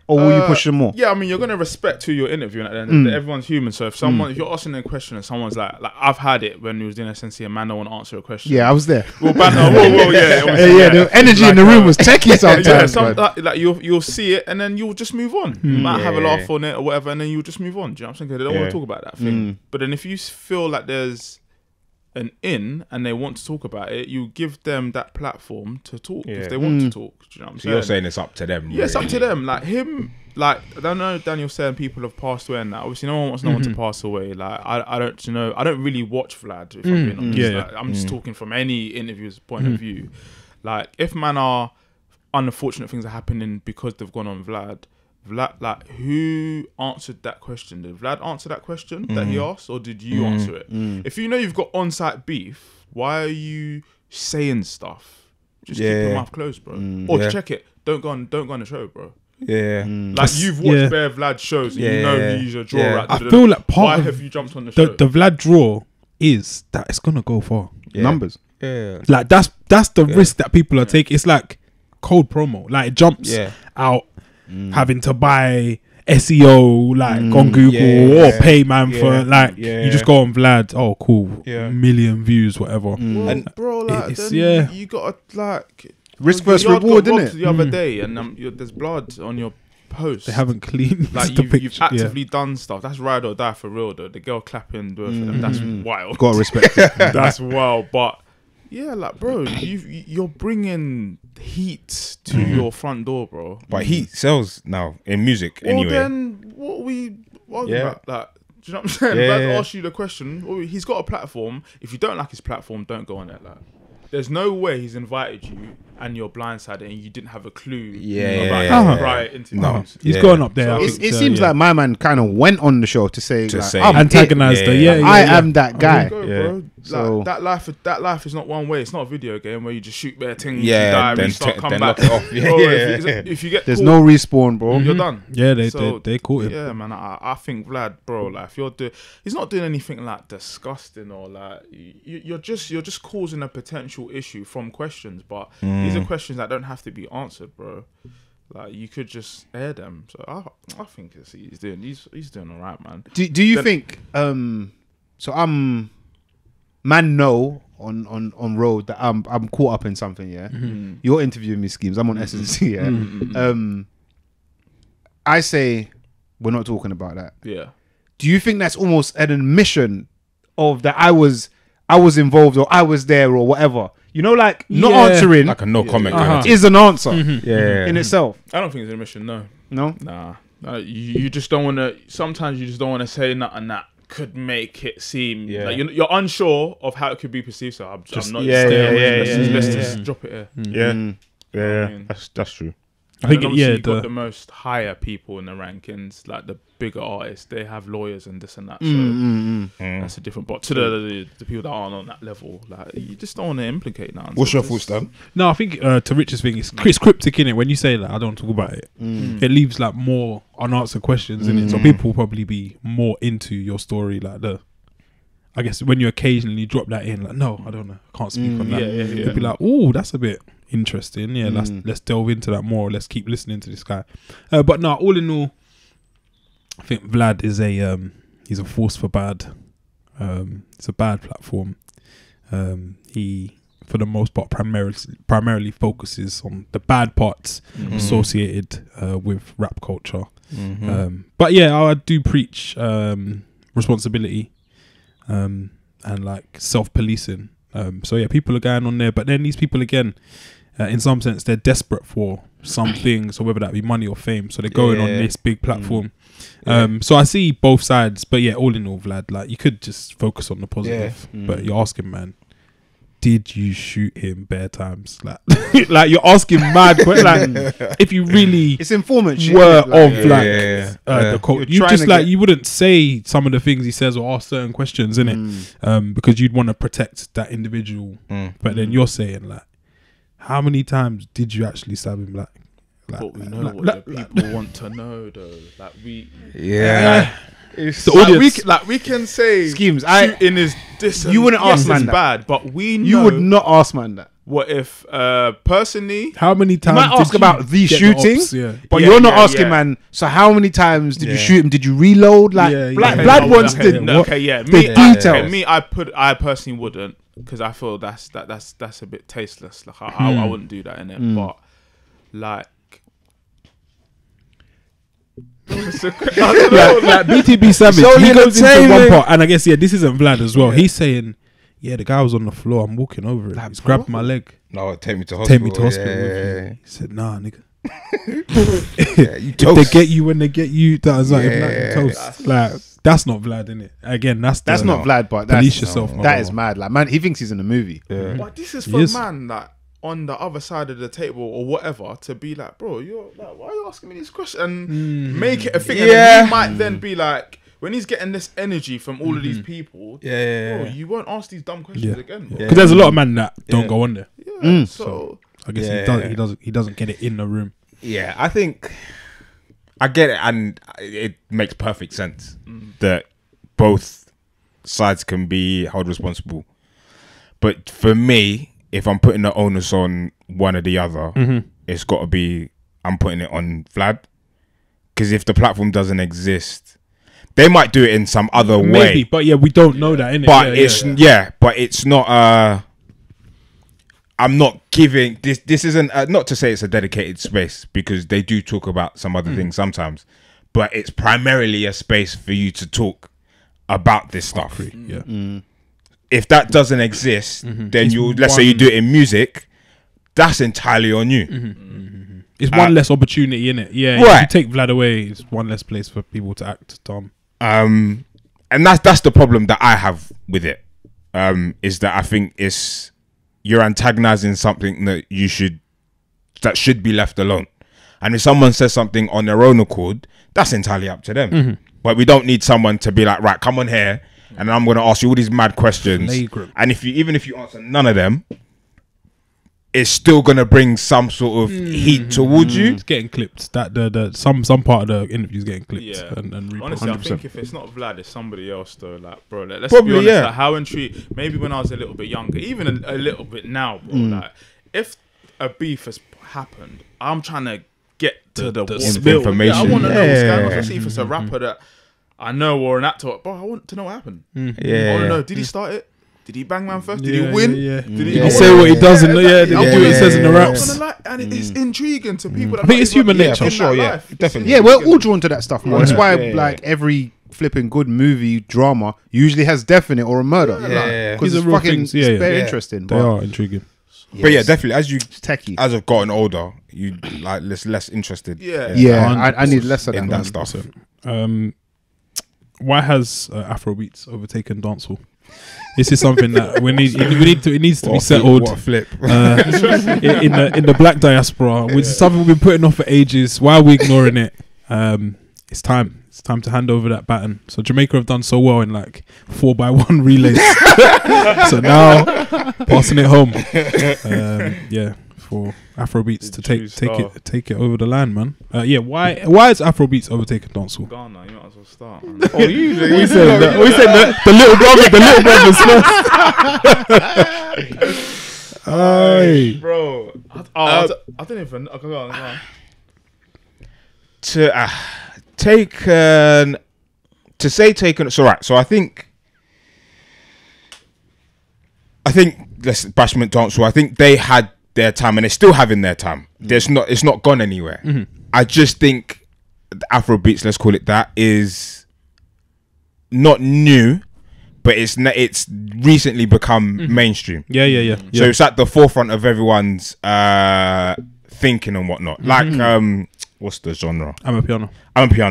or will you push them more? I mean, you're gonna respect who you're interviewing at the end of the day. Everyone's human, so if you're asking a question and someone's like I've had it when we was doing SNC, a man don't want to answer a question. I was there. Well, the energy in the room was techie sometimes. Like you'll see it and then you'll just move on. You might have a laugh on it or whatever, and then you'll just move on. Do you know what I'm saying? They don't want to talk about that thing. But then if you feel like there's an in and they want to talk about it, you give them that platform to talk if they want to talk. Do you know what I'm saying? You're saying it's up to them. Yeah, it's up to them. Like him, like I don't know, Daniel's saying people have passed away and that. Obviously no one wants no one to pass away. Like I don't really watch Vlad, if I'm being honest. Like, I'm just talking from any interviewer's point of view. Like if man are unfortunate things are happening because they've gone on Vlad, like who answered that question? Did Vlad answer that question that he asked, or did you answer it? If you know you've got on-site beef, why are you saying stuff? Just keep your mouth closed, bro. Or check it. Don't go on the show, bro. Like you've watched bare Vlad shows and you know he's a draw. I feel like why have you jumped on the show? The Vlad draw is that it's gonna go far. Numbers. Like that's the risk that people are taking. It's like cold promo. Like it jumps out. Having to buy SEO like on Google or pay man for you just go on Vlad, oh cool, million views, whatever. Well, bro, like it's, you gotta like risk versus reward, isn't it? The other day, and there's blood on your post. They haven't cleaned like you've actively done stuff. That's ride or die for real though. The girl clapping, that's wild. Gotta respect it. That's wild, but. Yeah, like, bro, you're bringing heat to your front door, bro. But heat sells now in music anyway. Well, then what are we arguing about? Like, do you know what I'm saying? Vlad asked you the question. Well, he's got a platform. If you don't like his platform, don't go on it. Like, there's no way he's invited you and you're blindsided and you didn't have a clue about right interviews. No, he's going up there. So it seems like my man kind of went on the show to say I'm antagonized her. I am that guy. Bro. So that life is not one way. It's not a video game where you just shoot bare things, Yeah, you die, then restart, come then back. lock it off. Bro, if you get there's caught, no respawn, bro. you're done. Yeah, So, they caught him. Yeah, man. I think Vlad, bro. Like, if you're he's not doing anything like disgusting or like you're just causing a potential issue from questions. But these are questions that don't have to be answered, bro. Like, you could just air them. So I think he's doing all right, man. Do you think? So I'm on road that I'm caught up in something. Yeah, you're interviewing me, Skeemz. I'm on SNC. Yeah. I say we're not talking about that. Yeah. Do you think that's almost an admission of that I was involved or I was there or whatever? You know, like not answering Like a no comment kind of thing. is an answer in itself. I don't think it's an admission. No. No. Nah. You just don't want to. Sometimes you just don't want to say nothing that could make it seem like you're unsure of how it could be perceived. So I'm not. Let's just drop it here. Yeah. That's true. I think you've got the most higher people in the rankings, like the bigger artists. They have lawyers and this and that. So that's a different. But to the people that aren't on that level, like, you just don't want to implicate now. What's your thoughts, Dan? No, I think to Richard's thing, it's cryptic in it. When you say that, I don't talk about it. It leaves like more unanswered questions in it. So people will probably be more into your story. Like I guess when you occasionally drop that in, like, no, I don't know, I can't speak on that. They'll be like, oh, that's a bit interesting. Yeah, let's delve into that more. Let's keep listening to this guy. But no, all in all, I think Vlad is he's a force for bad. It's a bad platform. He, for the most part, primarily focuses on the bad parts associated with rap culture. But yeah, I do preach responsibility and like self-policing. So yeah, people are going on there, but then these people again, in some sense, they're desperate for some things, or whether that be money or fame. So they're going on this big platform. So I see both sides, but yeah, all in all, Vlad, like, you could just focus on the positive. But you're asking, man, did you shoot him bare times? Like, like, you're asking mad questions. Like, if you really it's informant shit, were like, of the cult, you just like you wouldn't say some of the things he says or ask certain questions in it, because you'd want to protect that individual. But then you're saying, like, how many times did you actually stab him? Like but we know what the people want to know, though. Like, it's the audience. We can say Skeemz. Shooting is this. You wouldn't ask man that. Bad, but we know. You would not ask man that. What if personally? How many times? You might ask about the shooting, but you're not asking, man. So how many times did you shoot him? Did you reload? Like, Vlad wants the details. Me, I personally wouldn't, because I feel that's a bit tasteless. Like, I wouldn't do that in it. But like. like BTB Savage, he goes into one part, and I guess this isn't Vlad as well. He's saying, the guy was on the floor, I'm walking over it, he's grabbed my leg. No, take me to hospital. He said, nah, nigga. If they get you when they get you, that's like toast. Like, that's not Vlad, innit? Again, that's not Vlad, but police yourself. That is mad. Like, man, he thinks he's in a movie. But this is for man that on the other side of the table or whatever, to be like, bro, you're like, why are you asking me these questions? And make it a thing. And then he might then be like, when he's getting this energy from all of these people, bro, you won't ask these dumb questions again. Because there's a lot of men that don't go on there. So I guess he doesn't get it in the room. Yeah, I think I get it, and it makes perfect sense that both sides can be held responsible. But for me, if I'm putting the onus on one or the other, it's got to be, I'm putting it on Vlad. Because if the platform doesn't exist, they might do it in some other way. But we don't know that, innit? But but it's not, I'm not giving, this isn't, not to say it's a dedicated space, because they do talk about some other things sometimes, but it's primarily a space for you to talk about this stuff. if that doesn't exist, then let's say you do it in music, that's entirely on you. It's one less opportunity, innit? Yeah, right. If you take Vlad away, it's one less place for people to act, Tom. And that's the problem that I have with it. Is that I think you're antagonizing something that should be left alone. And if someone says something on their own accord, that's entirely up to them. But we don't need someone to be like, right, come on here, and I'm going to ask you all these mad questions. Flagrant. And even if you answer none of them, it's still going to bring some sort of heat towards you. It's getting clipped. That some part of the interview is getting clipped. Yeah. And honestly, 100%. I think if it's not Vlad, it's somebody else though. Like, bro, let's Probably, be honest. yeah. Like, how intrigued? Maybe when I was a little bit younger, even a little bit now, bro. Like, if a beef has happened, I'm trying to get to the information. Yeah, I want to know what's going on. Yeah. Especially if it's a rapper that I know or an actor. Bro, I want to know what happened. I want to know, did he start it? Did he bang man first? Did he win? Yeah. Did he say what he does in the Did he do what he says in the raps? And it's intriguing to people. I think it's human nature. For sure, yeah. Definitely. Yeah, we're all drawn to that stuff, man. That's why, like, every flipping good movie drama usually has death in it or a murder. Because These are it's real fucking things. Yeah, it's very yeah. interesting. They are intriguing. But yeah, definitely. It's techie. As I've gotten older, you like less interested. I need less of in that that stuff. Why has Afrobeats overtaken dancehall? This is something that it needs to be settled. What a flip. In the black diaspora, which is something we've been putting off for ages. Why are we ignoring it? It's time. It's time to hand over that baton. So Jamaica have done so well in like 4x1 relays. So now passing it home. For Afrobeats to take it over the land, man. Why is Afrobeats overtaken dancehall? Ghana, you might as well start. We said the little brothers first. Aye. Bro, I don't even. Okay, go on. To say taken. So right. So I think let's Bashment dancehall. I think they had their time and they're still having their time. It's not gone anywhere. I just think the Afrobeats, let's call it that, is not new, but it's recently become mainstream. Yeah. So it's at the forefront of everyone's thinking and whatnot. Like what's the genre? I'm a piano.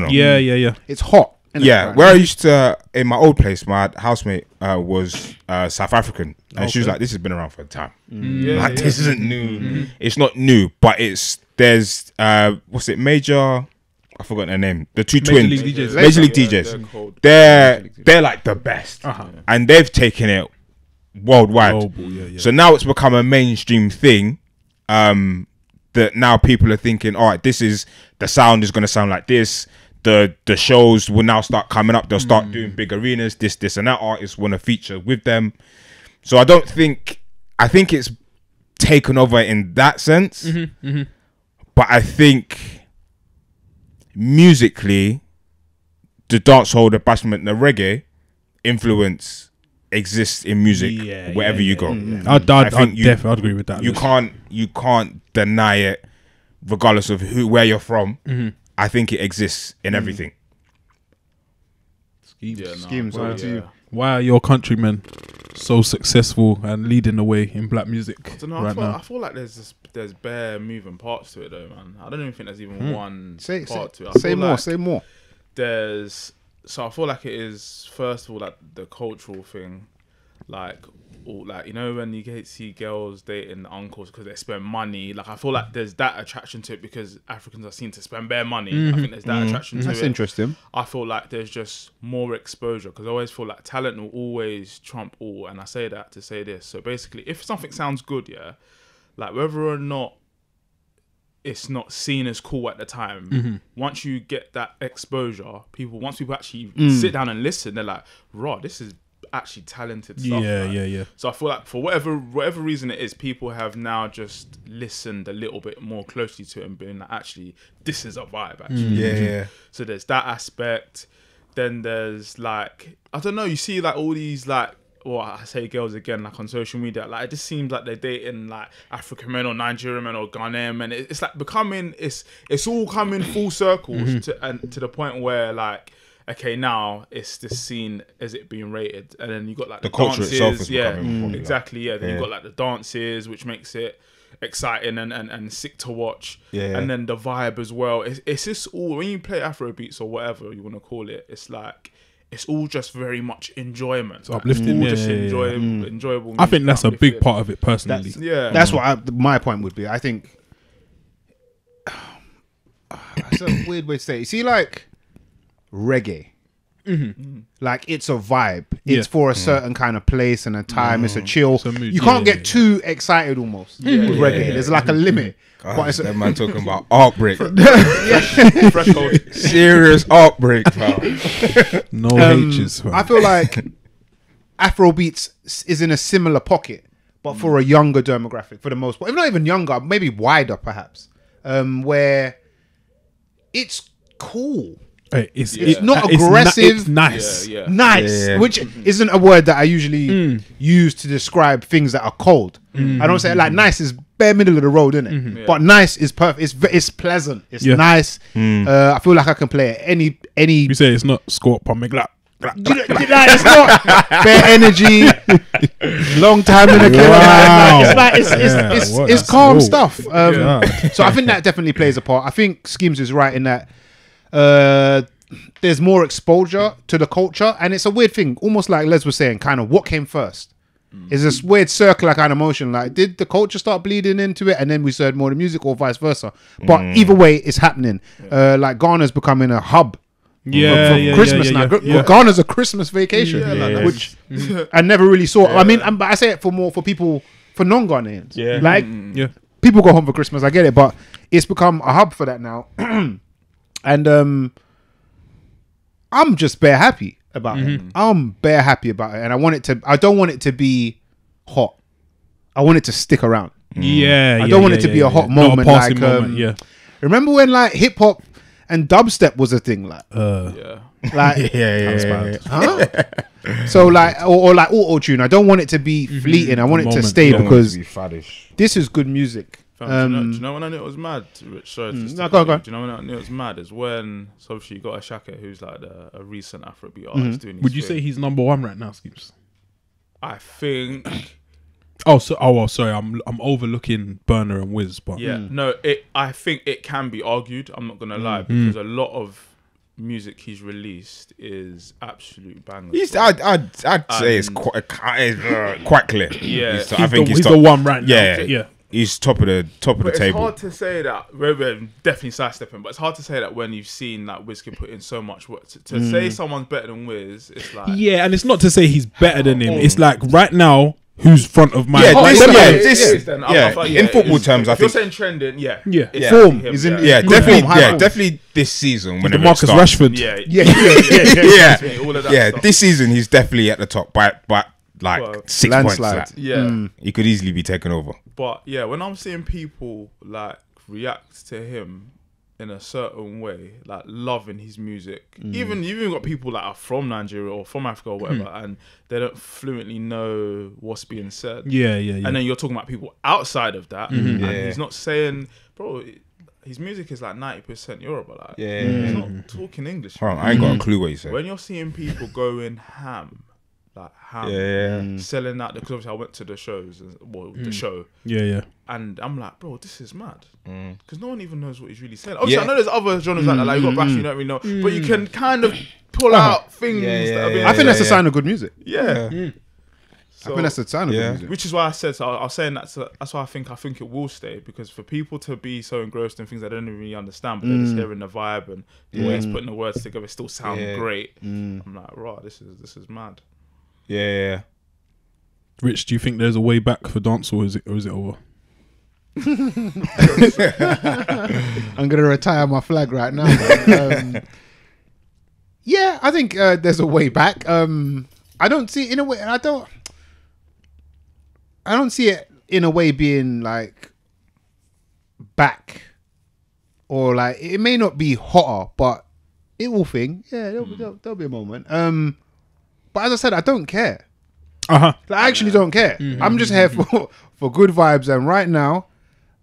Yeah. It's hot. Yeah, where I used to, in my old place, my housemate was South African. And she was like, this has been around for a time. This isn't new. It's not new, but there's, what's it, Major, I forgot their name. The two twins. Major League DJs. They're like the best. And they've taken it worldwide. So now it's become a mainstream thing. That now people are thinking, all right, the sound is going to sound like this. The shows will now start coming up. They'll start doing big arenas. This and that artists want to feature with them. So I think it's taken over in that sense. But I think musically, the dancehall, the bashment, the reggae influence exists in music wherever you go. I'd agree with that. You can't deny it, regardless of where you're from. I think it exists in everything. Skeemz, over to you. Why are your countrymen so successful and leading the way in black music right now? I feel like there's bare moving parts to it though, man. I don't even think there's even one part to it. Say more. So I feel like it is, first of all, like the cultural thing, like you know when you see girls dating uncles because they spend money. Like I feel like there's that attraction to it because Africans are seen to spend bare money. I think there's that attraction to it. That's interesting. I feel like there's just more exposure because I always feel like talent will always trump all, and I say that to say this. So basically, if something sounds good, like whether or not it's not seen as cool at the time, once you get that exposure, once people actually sit down and listen, they're like, "Raw, this is actually talented stuff." Yeah. So I feel like for whatever reason it is, people have now just listened a little bit more closely to it and been like, actually, this is a vibe. Actually, So there's that aspect. Then there's like, I don't know. You see like all these like, well, I say girls again, like on social media, like it just seems like they're dating like African men or Nigerian men or Ghanaian men. It's like becoming, it's all coming full circle to the point where like okay, now it's this scene as it being rated, and then you got like The the culture dances, itself is yeah, becoming popular. exactly, yeah. Then Yeah. you got like the dances, which makes it exciting and sick to watch, Yeah. and then the vibe as well. It's just all when you play Afrobeats or whatever you want to call it. It's like it's all just very much enjoyment. It's uplifting, all yeah, just yeah, enjoyable. I think music, that's a big uplifting. part of it personally. That's what my point would be. I think it's a weird way to say it. You see, like reggae, like it's a vibe. It's for a certain kind of place and a time. It's a chill. a mood. You can't Yeah, get too excited almost with reggae. There's like a limit. But it's That man talking about heartbreak. Threshold. Serious heartbreak, pal. No H's. I feel like Afrobeats is in a similar pocket, but for a younger demographic for the most part. If not even younger, maybe wider perhaps, where it's cool. It's not aggressive. It's nice. Yeah. Nice, Yeah. which isn't a word that I usually use to describe things that are cold. I don't say like nice is bare middle of the road, innit? Yeah. But nice is perfect. It's pleasant. It's nice. I feel like I can play it any. You say it's not squat pumping like. It's not bare energy. Long time in the killer. Wow. It's calm Whoa. stuff. So I think that definitely plays a part. I think Skeemz is right in that. There's more exposure to the culture, and it's a weird thing, almost like Les was saying, kind of what came first. It's this weird circular kind of motion. Like, did the culture start bleeding into it, and then we started more the music, or vice versa? But either way, it's happening. Like Ghana's becoming a hub for Christmas now. Well, Ghana's a Christmas vacation, which I never really saw. I mean, but I say it for people, for non-Ghanaians. Yeah. Like, people go home for Christmas. I get it, but it's become a hub for that now. And I'm just bare happy about it. I'm bare happy about it, and I don't want it to be hot. I want it to stick around. I don't want it to be a hot moment. Not a passing like, moment. remember when like hip hop and dubstep was a thing? Like, like huh? So like, or like auto tune. I don't want it to be fleeting. I want it to stay because this is good music. Do you know when I knew it was mad? Sorry, go on. Do you know when I knew it was mad? Is when so obviously you got Ashaka, who's like a recent Afrobeat artist doing. Would you say he's number one right now, Skeemz? I think. Sorry. I'm overlooking Burner and Wiz, but I think it can be argued. I'm not gonna lie because a lot of music he's released is absolute bangers. I'd say it's quite clear. Yeah, I think he's the one right now. Yeah. He's top of the table. It's hard to say that. We're definitely sidestepping, but it's hard to say that when you've seen that Wiz can put in so much work. To say someone's better than Wiz, it's like and it's not to say he's better than him. It's like right now, who's front of mind? In football terms, I if you're think saying trending, Yeah. Form him, is in definitely this season. The Marcus Rashford. Yeah, all of that stuff. This season he's definitely at the top by like 6 points. landslide. Yeah. He could easily be taken over. But yeah, when I'm seeing people like react to him in a certain way, like loving his music, even you've even got people that are from Nigeria or from Africa or whatever, and they don't fluently know what's being said. Yeah. And then you're talking about people outside of that, and he's not saying, bro, his music is like 90% Yoruba. Like, he's not talking English. Hold on, I ain't got a clue what you said. When you're seeing people going ham, selling out, because obviously I went to the shows, the show, and I'm like, bro, this is mad, because no one even knows what he's really saying. Obviously, I know there's other genres like that, like you got Bash, you don't really know, but you can kind of pull out things that have been. I think that's a sign of good music. So, I think that's a sign of good music. which is why I said, so I was saying that. So that's why I think it will stay, because for people to be so engrossed in things they don't even really understand, but they're just hearing the vibe and the way it's putting the words together, it still sound great. I'm like, right, this is mad. Yeah. Rich, do you think there's a way back for dancehall, or is it over? I'm gonna retire my flag right now. Yeah, I think there's a way back. I don't see in a way. I don't see it in a way being like back, or like it may not be hotter, but it will thing. Yeah, there'll be a moment. But as I said, I don't care. Like, I actually don't care. I'm just here for good vibes. And right now,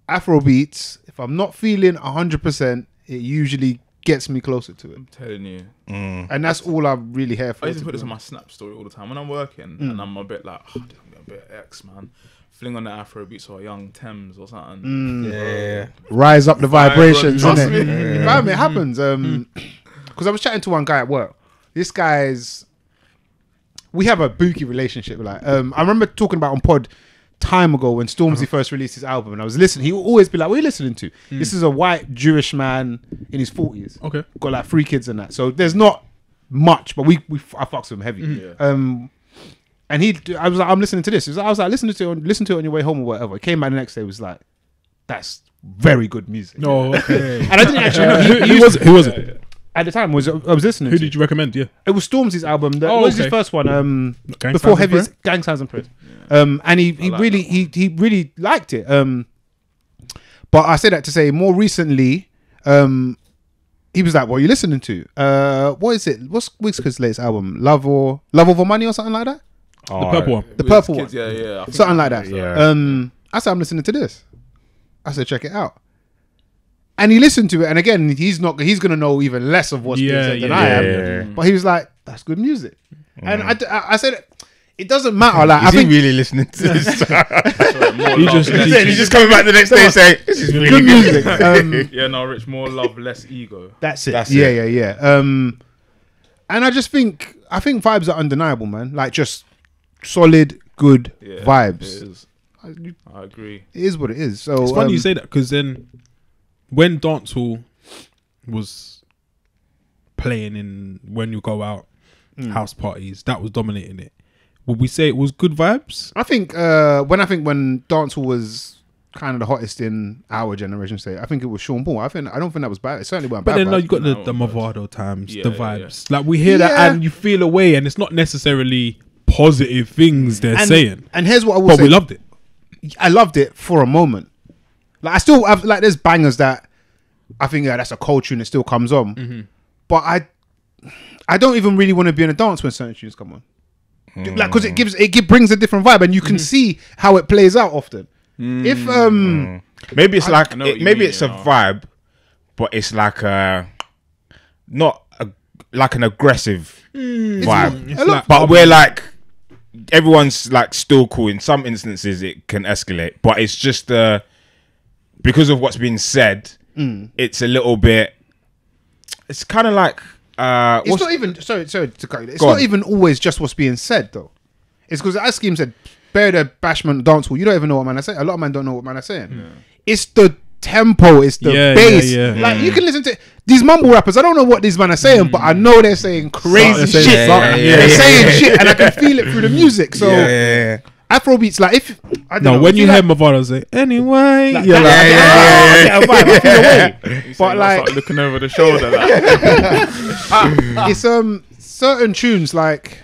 Afrobeats, if I'm not feeling 100%, it usually gets me closer to it. I'm telling you. And that's all I'm really here for. I used to put this on my Snap story all the time when I'm working, and I'm a bit like, I'm a bit X, man. Fling on the Afrobeats or Young Thames or something. Rise up the vibrations, Trust innit? me. Fam, it happens. Because I was chatting to one guy at work. This guy's. We have a bookie relationship. Like, I remember talking about on pod time ago when Stormzy first released his album, and I was listening. He would always be like, "What are you listening to?" This is a white Jewish man in his 40s. Okay, got like 3 kids and that. So there's not much, but I fucks with him heavy. And I was like, I'm listening to this. I was like, listen to it on your way home or whatever. It came back the next day. Was like, that's very good music. No, okay. And I didn't actually know who was it? At the time, I was listening. Who to. did you recommend? Yeah, it was Stormzy's album. What was his first one? Before Heavy Gang Signs and Prayers. And he really liked it. But I say that to say more recently, he was like, "What are you listening to? What is it? What's Wizkid's latest album? Love Over Money or something like that? The purple one. The purple one. Yeah. Something like that. Yeah. I said, I'm listening to this. I said, check it out. And he listened to it, and again, he's gonna know even less of what's being said than I am. Yeah. But he was like, "That's good music," and I said, "It doesn't matter." Like, Is he really listening to this? He's just coming back the next day and saying, "This is really good music." Yeah, no, Rich, more love, less ego. That's it. That's yeah. And I think vibes are undeniable, man. Like, just solid, good vibes. It is. I agree. It is what it is. So it's funny you say that, because then when dancehall was playing in when you go out house parties, that was dominating it. Would we say it was good vibes? I think when dancehall was kind of the hottest in our generation, I think it was Sean Paul. I don't think that was bad. It certainly wasn't bad. But then vibes. you got the Movado times, the vibes. Yeah. Like, we hear that and you feel away, and it's not necessarily positive things they're saying. And here's what I will but say. we loved it. I loved it for a moment. Like, I still have, like, there's bangers that I think that's a cold tune that still comes on. But I don't even really want to be in a dance when certain tunes come on. Like, because it brings a different vibe, and you can see how it plays out often. If maybe it's like maybe it's a know. vibe, but it's like like an aggressive vibe. a lot. But we're like, everyone's like still cool. In some instances, it can escalate, but it's just because of what's been said. It's a little bit. It's kind of like. It's not even sorry to cut you. It's not even always just what's being said though. It's because, as Skeemz said, bear the bashment dancehall. You don't even know what man are saying. A lot of men don't know what man are saying. It's the tempo. It's the bass. Like, you can listen to these mumble rappers. I don't know what these men are saying, but I know they're saying crazy shit. They're saying shit, and I can feel it through the music. So Afrobeats, like, if I don't know, when you hear Movado say anyway, like, you're like, I feel away. But like, start looking over the shoulder, like. it's certain tunes, like,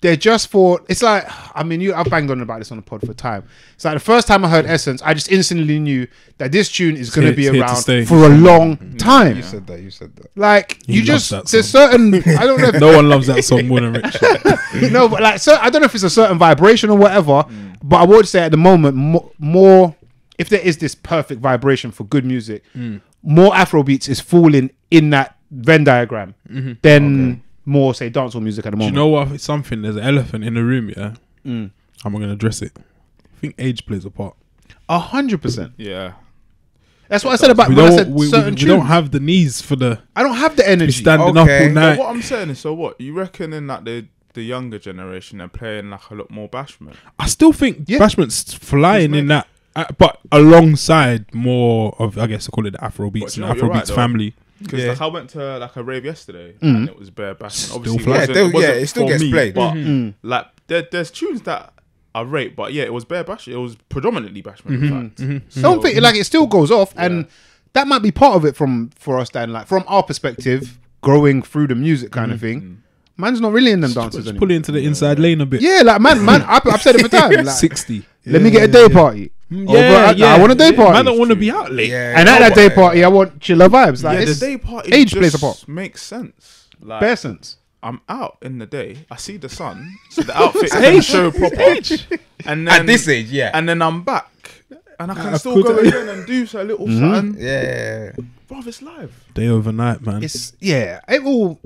they're just for. It's like, I mean, I've banged on about this on the pod for time. It's like the first time I heard Essence, I just instantly knew that this tune is going to be around for a long time. You said that. Like, He you loves just that there's song. certain. I don't know. If, no one loves that song more than Rich. no, but like, I don't know if it's a certain vibration or whatever. But I would say at the moment, more if there is this perfect vibration for good music, more Afrobeats is falling in that Venn diagram than more, say, dancehall music at the Do you moment. know what? It's something. There's an elephant in the room. Yeah. How am I going to address it? I think age plays a part. 100%. Yeah. That's what I said about We when I don't, said we certain don't tunes. have the knees for the I don't have the energy. standing up all night. But what I'm saying is, so what? You reckon in like the younger generation they're playing like a lot more bashment? I still think Yeah. Bashment's flying in that, but alongside more of, I guess I call it the Afrobeats But you and know, you're Afrobeats right, though. family. Because like, I went to like a rave yesterday and it was bare bashment. Obviously, fly. it wasn't It still for gets me, played. But like, there's tunes that I rate, but yeah, it was bare bashment. It was predominantly bashment. In fact, Don't think like it still goes off, and that might be part of it for us, Dan. Like, from our perspective, growing through the music kind of thing. Man's not really in them dances Just anymore. pull it into the inside lane a bit. Yeah, like, man, I've said it for time. Like, 60. let me get a day party. I want a day party. I don't want to be out late. And at that day party, I want chiller vibes. Like, yeah, the it's day party age just plays a part. makes sense. Like, bare sense. I'm out in the day. I see the sun, so the outfit can show proper. And then At this age, and then I'm back, and I can still go again and do a little something. Yeah. Bro, it's live. Day overnight, man. It will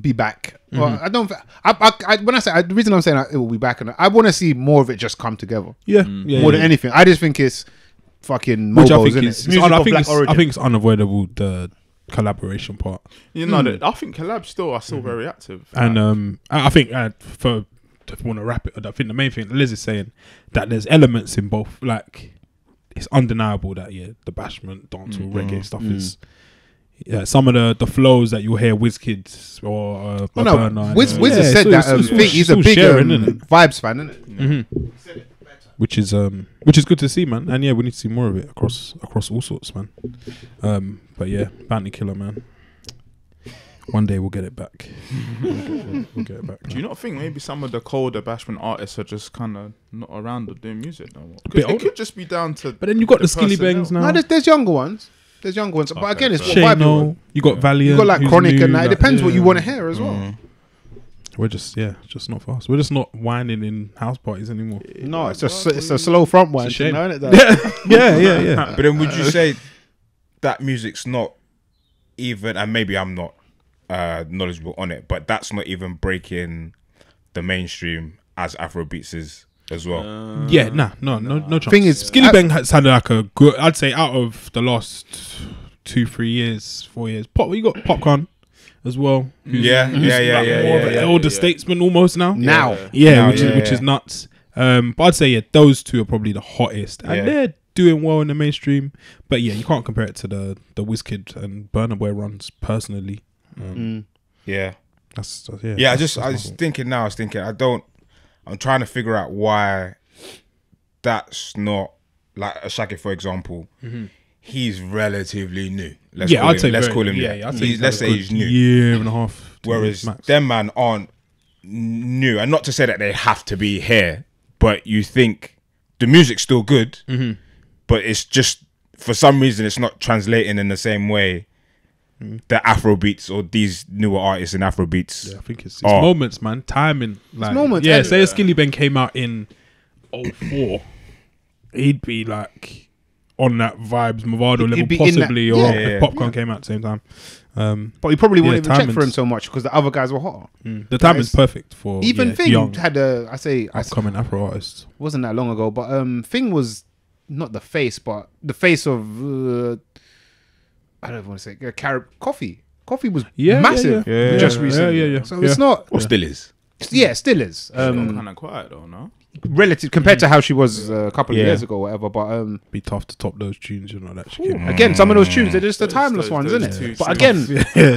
be back. Well, I don't. When I say the reason I'm saying it will be back, and I want to see more of it just come together. More than anything, I just think it's fucking Mobos, I think it's unavoidable, the collaboration part. You know, I think collabs still are very active. And I think if I want to wrap it, I think the main thing Liz is saying that there's elements in both. Like, it's undeniable that the bashment, dancehall, reggae stuff is. Yeah, some of the flows that you'll hear WizKid or Burna. Wiz has said that he's a big Vibes fan, isn't it? Which is good to see, man. And we need to see more of it across all sorts, man. But Bounty Killer, man. One day we'll get it back. We'll get it back. Do you not think maybe some of the colder bashment artists are just kind of not around or doing music no more? It could just be down to. But then you got the Skilly Bangs now. No, there's younger ones. There's younger ones, but again, it's what Shane, vibe you want. You got Valiant. You got like Chronic and that. It depends what you want to hear as well. We're just not fast. We're just not whining in house parties anymore. No, it's a slow front one. It's a shame. Isn't it, yeah. But then would you say that music's not even, and maybe I'm not knowledgeable on it, but that's not even breaking the mainstream as Afrobeats is as well? No chance. Thing is, Skilly Bang has had like a good, I'd say out of the last 2-3 years, 4 years, you got Popcorn as well. More of an elder statesman almost now. Which is nuts. But I'd say those two are probably the hottest, and they're doing well in the mainstream. But you can't compare it to the WizKid and Burna Boy runs personally. I was thinking. I'm trying to figure out why that's not like a Shaggy, for example. He's relatively new. Let's call him. Let's say he's new. Year and a half. Whereas them man aren't new, and not to say that they have to be here, but you think the music's still good, but it's just for some reason it's not translating in the same way the Afrobeats or these newer artists in Afrobeats. I think it's moments, man. Timing. Like, it's moments. Say a Skilly Bang came out in 2004, he'd be like on that Vibes Movado level possibly, or if Popcorn came out at the same time. But he probably wouldn't even check for him so much because the other guys were hotter. The timing's perfect for even Thing young, had upcoming Afro artists. Wasn't that long ago, but Thing was not the face, but the face of I don't want to say Coffee. Coffee was massive just recently. So it's not, or still is. Still is. Kind of quiet though, no? Relative compared to how she was a couple of years ago, or whatever. But be tough to top those tunes, again, some of those tunes, they're just the timeless ones, isn't it? But again,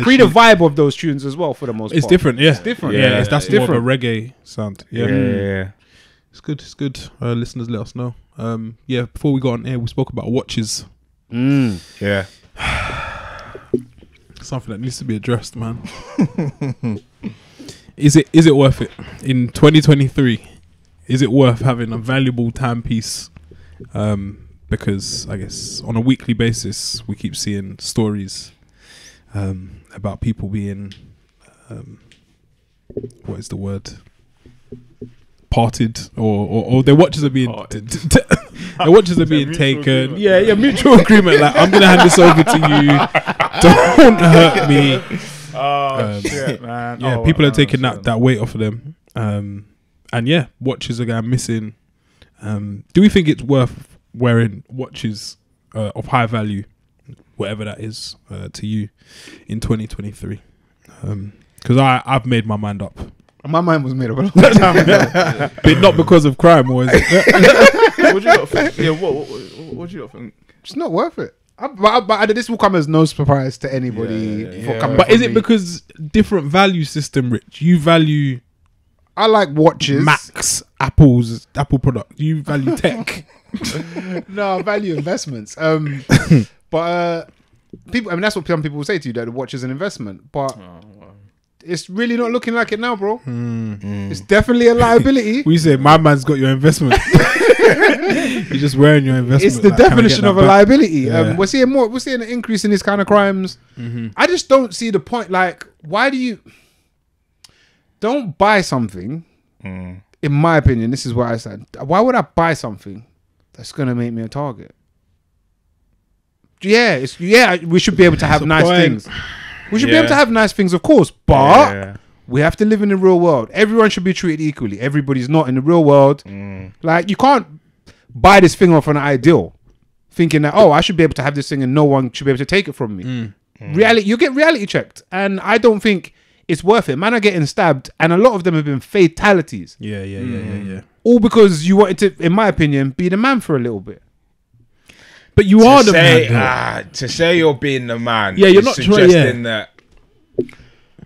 create a vibe of those tunes as well for the most part. It's different, It's different. That's more of a reggae sound. Yeah. It's good. It's good. Listeners, let us know. Before we got on air, we spoke about watches. Yeah. Something that needs to be addressed, man. Is it worth it in 2023? Is it worth having a valuable timepiece? Because I guess on a weekly basis we keep seeing stories about people being what is the word? Parted or their watches are being their watches are being taken. Mutual agreement. Like, I'm gonna hand this over to you. Don't hurt me. Shit, man. People are taking that weight off of them. And watches are going missing. Do we think it's worth wearing watches of high value, whatever that is, to you in 2023? Because I've made my mind up. My mind was made up a long time ago. But not because of crime, or is it? What do you not think? Yeah, what do you not think? It's not worth it. But this will come as no surprise to anybody. But is it because different value system, Rich? You value... I like watches. Macs, Apple product. You value tech. No, I value investments. But people, I mean, that's what some people will say to you, that the watch is an investment. But it's really not looking like it now, bro. It's definitely a liability. We say my man's got your investment. You're just wearing your investment. It's the definition of a liability. We're seeing more. We're seeing an increase in these kind of crimes. I just don't see the point. Like, why do you don't buy something? In my opinion, this is what I said. Why would I buy something that's gonna make me a target? we should be able to have nice point. things. We should be able to have nice things, of course, but we have to live in the real world. Everyone should be treated equally. Everybody's not in the real world. Like, you can't buy this thing off an ideal, thinking that, I should be able to have this thing and no one should be able to take it from me. Reality, you get reality checked, and I don't think it's worth it. Man are getting stabbed, and a lot of them have been fatalities. Yeah. All because you wanted to, in my opinion, be the man for a little bit. But you are the man. To say you're being the man, you're not suggesting that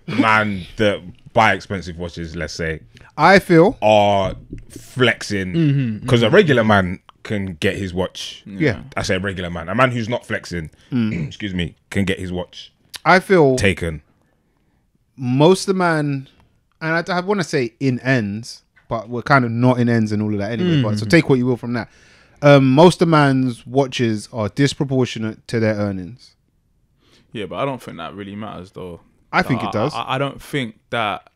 man that buy expensive watches, let's say, I feel, are flexing, because a regular man can get his watch. Yeah. I say regular man. A man who's not flexing, excuse me, can get his watch I feel taken. Most of the man, and I want to say in ends, but we're kind of not in ends and all of that anyway. But so take what you will from that. Most of the man's watches are disproportionate to their earnings. Yeah, but I don't think that really matters, though. I think it does. I don't think that.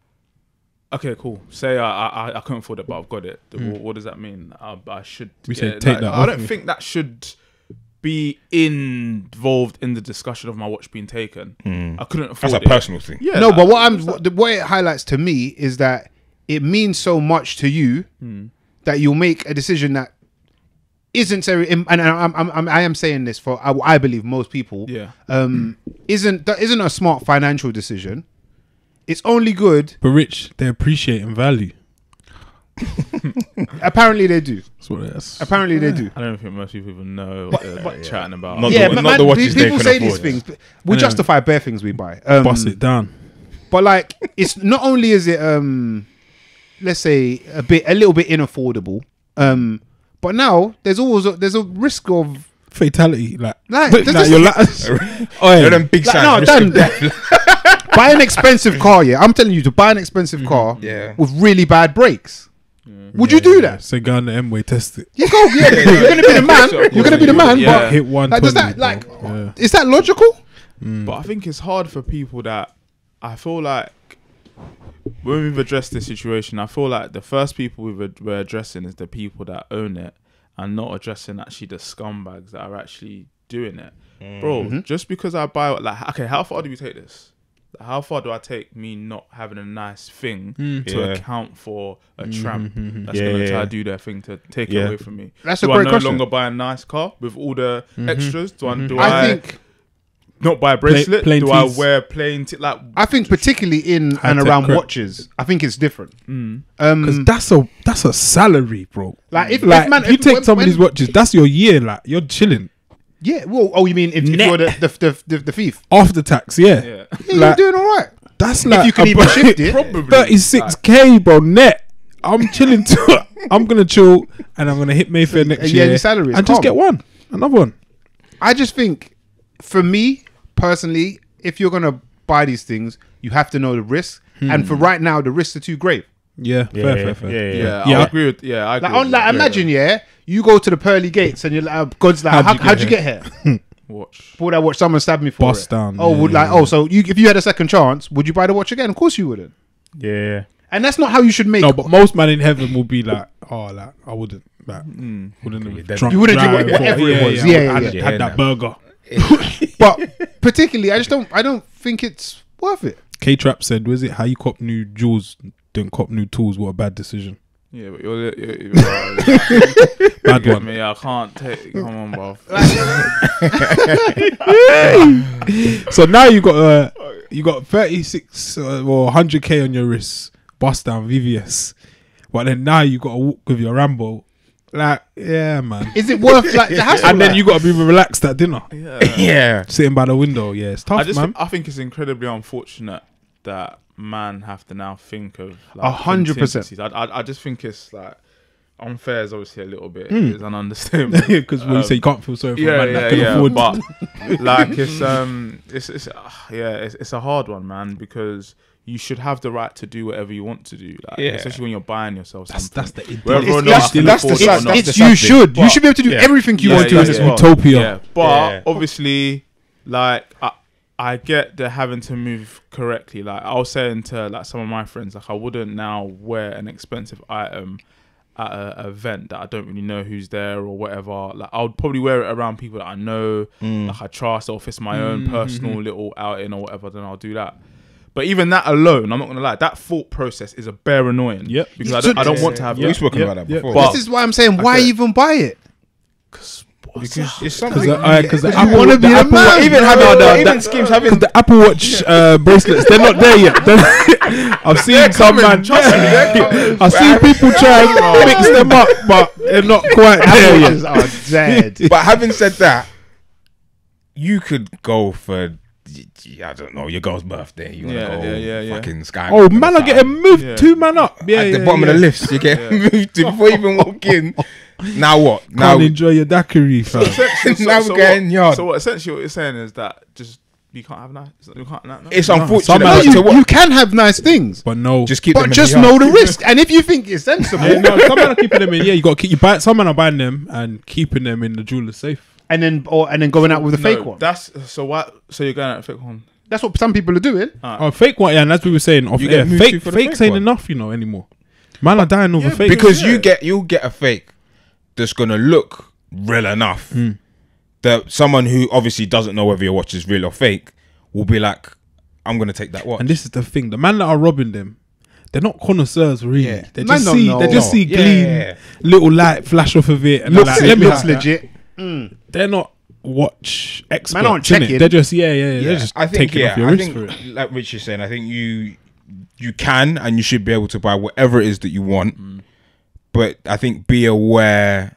Okay, cool. Say I couldn't afford it, but I've got it. What does that mean? I should. We say take that. I don't think that should be involved in the discussion of my watch being taken. I couldn't afford it. That's a personal thing. Yeah. No, but what it highlights to me is that it means so much to you that you'll make a decision that isn't so. And I am saying this for I believe most people. Yeah. Isn't a smart financial decision. It's only good. But Rich, they appreciate in value. Apparently they do. That's what it is. Apparently they do. I don't think most people even know what they're chatting about. Not Not the watches they people can say afford. these things. We justify bare things we buy. Bust it down. But like, it's not only is it let's say a little bit inaffordable. But now there's a risk of fatality. Like you're them big signs. Buy an expensive car, yeah. I'm telling you to buy an expensive car with really bad brakes. Would you do that? So go on the M-way, test it. You go, you're gonna be the man. You're gonna be the man. Yeah. But Hit 120. does that is that logical? But I think it's hard for people that I feel like when we've addressed this situation, I feel like the first people we're addressing is the people that own it and not addressing actually the scumbags that are actually doing it. Bro, just because I buy, like, okay, how far do we take this? How far do I take me not having a nice thing to account for a tramp that's going to try to do their thing to take it away from me? That's a great question. Do I no longer buy a nice car with all the extras? Do I think not buy a bracelet? Plain do tees. I wear plain like? I think particularly in and around crap. watches, I think it's different. Because that's a salary, bro. Like if you take somebody's watches, that's your year. Like you're chilling. Yeah. Well, you mean if you're the thief After tax? Yeah. you're doing all right. That's like If you can even shift it. Probably 36K, bro, net. I'm chilling too. I'm gonna chill and I'm gonna hit Mayfair next year. Your salary is and just calm. get another one. I just think, for me personally, if you're gonna buy these things, you have to know the risk. And for right now, the risks are too grave. Yeah, fair. Yeah, Yeah. I agree with. Yeah, I agree. Like, imagine, you go to the pearly gates and you're like, God's like, how'd you get here? Watch. Bought that watch, someone stabbed me for Bust it. down. So if you had a second chance, would you buy the watch again? Of course you wouldn't. Yeah. And that's not how you should make. No, but most man in heaven will be like, I wouldn't. Like, wouldn't have drunk. You wouldn't do drive whatever or- it was. Had that burger. But particularly, I don't think it's worth it. K-Trap said, was it how you cop new jewels, don't cop new tools? What a bad decision. Yeah, but you're Bad one. me. I can't take. Come on, bro. So now you got 36 or 100K on your wrist, bust down VVS, but then now you got to walk with your Rambo. Like, yeah, man. Is it worth like the hassle? And then you got to be relaxed at dinner, Yeah. sitting by the window. Yeah, it's tough, man. I think it's incredibly unfortunate that man have to now think of 100%. contingencies. I just think it's like unfair is obviously a little bit is an understatement Because when you say you can't feel sorry for a man that can afford, but like it's a hard one, man, because you should have the right to do whatever you want to do, like, especially when you're buying yourself something. that's the Whether or It's- not I can that's afford the it or sad- not. it's you should be able to do everything you want to in this world. utopia. Yeah, but obviously, like I get the having to move correctly. Like I was saying to like some of my friends, like I wouldn't now wear an expensive item at a event that I don't really know who's there or whatever, like I would probably wear it around people that I know, like I trust, or if it's my own personal little outing or whatever, then I'll do that. But even that alone, I'm not gonna lie, that thought process is a bare annoying. Yep. Because I don't want to have. We've spoken about that before. But this is why I'm saying, why even buy it? Because it's something. Because I want to be a man. Even Skeemz having the Apple Watch bracelets, they're not there yet. I've seen some man. I've seen people try and mix them up, but they're not quite there yet. Are dead. But having said that, you could go for, I don't know, your girl's birthday. You want to go fucking sky. Oh, man, are getting moved 2 man up. At the bottom of the lifts, you get moved before you even walk in. Now what? Now Can't enjoy your daiquiri, fam. now we're getting yard. So essentially what you're saying is that just you can't have nice. You can't. No. It's unfortunate. You can have nice things, but no. Just keep. But them just in the know yard. the risk. And if you think it's sensible, Some men are keeping them in. Yeah, you got to keep. You buy. Some men are buying them and keeping them in the jeweler's safe. and then going out with a fake one. That's so. What? So you're going out with a fake one? That's what some people are doing. Oh, fake one. Yeah, and as we were saying off You air, get moved to for the fakes fake ain't one. enough, anymore. Man are dying over fake Because you'll get a fake that's gonna look real enough that someone who obviously doesn't know whether your watch is real or fake will be like, I'm gonna take that watch. And this is the thing: the man that are robbing them, they're not connoisseurs, really. Yeah. They Man just don't see, know. they just see Yeah. gleam, little light flash off of it, and Looks, they're like, let me looks have that. legit. They're not watch experts. aren't innit? checking. They're just they're just I think taking off your I wrist think for it. like Rich is saying, I think you can and you should be able to buy whatever it is that you want, but I think be aware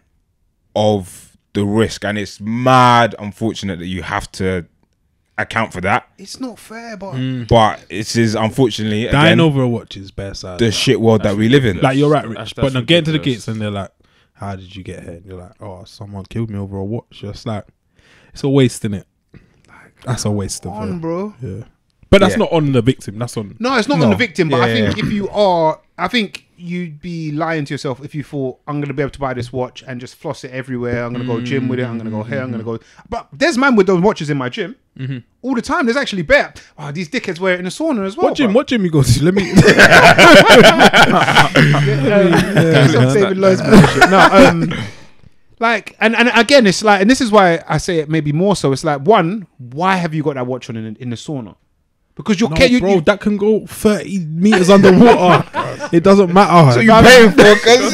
of the risk, and it's mad unfortunate that you have to account for that. It's not fair, but But it is unfortunately Dying again over a watch is bare side. the shit world that we live in. Like you're right, Rich. That's But now get into the ridiculous. gates and they're like, "How did you get here?" And you're like, "Oh, someone killed me over a watch." Just like it's a waste, innit? That's a waste of it. bro. Yeah. But that's Yeah. not on the victim. That's on. No, it's not No. on the victim. But I Yeah, think if you are, I think you'd be lying to yourself if you thought I'm gonna be able to buy this watch and just floss it everywhere. I'm gonna go gym with it. I'm gonna go here. I'm gonna go. But there's man with those watches in my gym all the time. There's actually better. Oh, these dickheads wear it in the sauna as well. What gym you go to? Let me. Stop saving loads of bullshit. No, like, and again, it's like, and this is why I say it maybe more so. It's like, one, why have you got that watch on in the sauna? Because you're No, bro, that can go 30 meters underwater. It doesn't matter. So you're paying for it, cause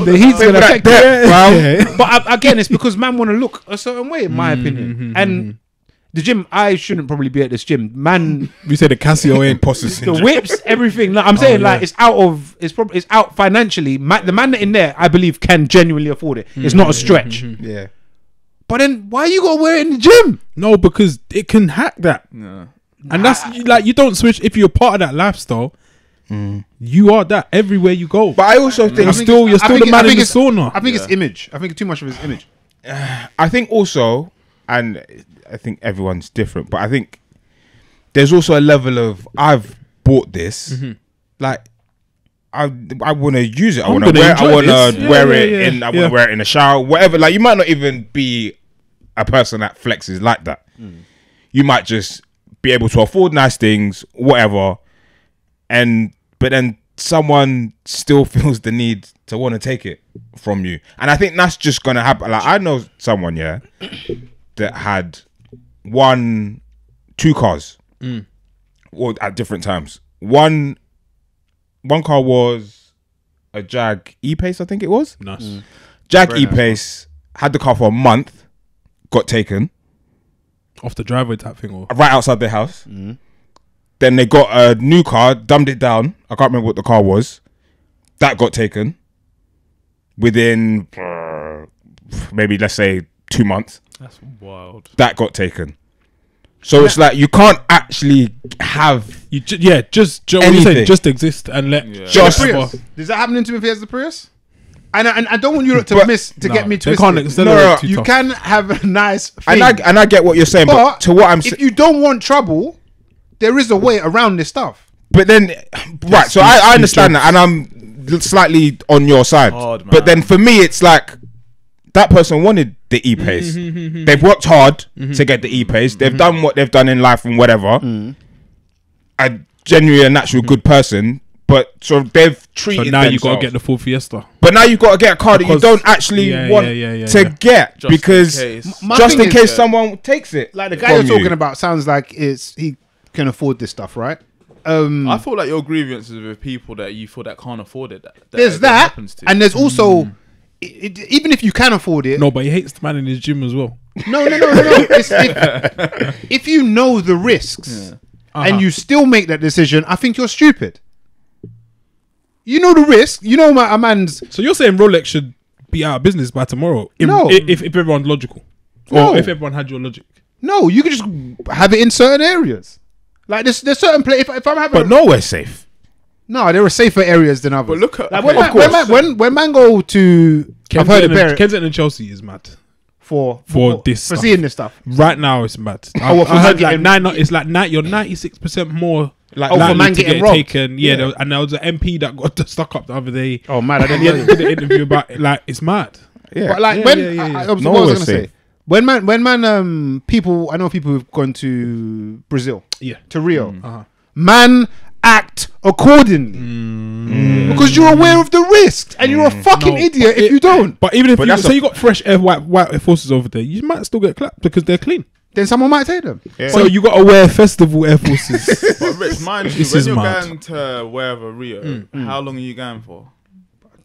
the heat's gonna affect it. But again, it's because man want to look a certain way, in my opinion. And the gym, I shouldn't probably be at this gym. Man, We say the Casio ain't imposter the syndrome. whips, everything. Like, I'm saying, like, it's out financially. The man that in there, I believe, can genuinely afford it. It's not a stretch. Yeah. But then, why you gotta wear it in the gym? No, because it can hack that. No. And that's like, you don't switch if you're part of that lifestyle. You are that everywhere you go. But I also think you're still the man in the sauna. I think it's image. I think it's too much of his image. I think also, and I think everyone's different, but I think there's also a level of I've bought this, like I want to use it. I want to wear. I want to wear it in. I want to wear it in the shower, whatever. Like you might not even be a person that flexes like that. You might just be able to afford nice things, whatever, but then someone still feels the need to want to take it from you, and I think that's just gonna happen. Like I know someone, that had 2 cars, or at different times. One car was a Jag E-Pace, I think it was. Nice. Jag Very nice E-Pace, had the car for a month, got taken Off the driveway type thing, or right outside their house. Then they got a new car, dumbed it down. I can't remember what the car was. That got taken within maybe, let's say, 2 months. That's wild. That got taken. So it's like you can't actually have you what you saying, Anything. just exist and let Just- Prius. Is that happening to him if he has the Prius? And I don't want you to But- get me They twisted. can't accelerate too You tough. can have a nice thing. and I get what you're saying, but to what I'm if saying, you don't want trouble, there is a way around this stuff. but then right. So I understand that, and I'm slightly on your side. Hard, But man. then for me, it's like that person wanted the E-Pace. They've worked hard to get the E-Pace. They've done what they've done in life and whatever. A genuinely a natural good person. but so they've treated. So now you got to themselves. get the full Fiesta. But now you got to get a car that you Because- don't actually want to get Just because in case. My just thing in is, case someone takes it. like the guy from you're talking you. about sounds like he can afford this stuff, right? I feel like your grievance is with people that you feel that can't afford it. There's it that, happens to. and there's also even if you can afford it. No, but he hates the man in his gym as well. No. It's if you know the risks and you still make that decision, I think you're stupid. You know the risk. You know a man's. So you're saying Rolex should be out of business by tomorrow? No. If everyone's logical, No. or if everyone had your logic. No, you can just have it in certain areas. Like there's certain places. If I'm having, But nowhere's safe. no, there are safer areas than others. But look at like okay, when man go to, I've heard it better Kensington and Chelsea is mad. for this for stuff. seeing this stuff. Right now, it's mad. what, for I heard man like getting- it's like you're 96% more Like Oh, for likely man to getting get robbed. taken. Yeah, there was an MP that got stuck up the other day. Oh man, I And didn't he know. did an interview about it. Like it's mad. Yeah. But like Yeah, when yeah, yeah, yeah. I was, No what was I one's gonna safe. say? When man people, I know people who've gone to Brazil, Yeah. to Rio. Uh-huh. Man, act accordingly because you're aware of the risks, and you're a fucking No, idiot if it- you don't. But even if But you that's say you got fresh white Air Forces over there, you might still get clapped because they're clean. Then someone might take them. Yeah. So you got to wear festival Air Forces. But Rich, mind you, This when is you're mad. going to wherever Rio, how long are you going for?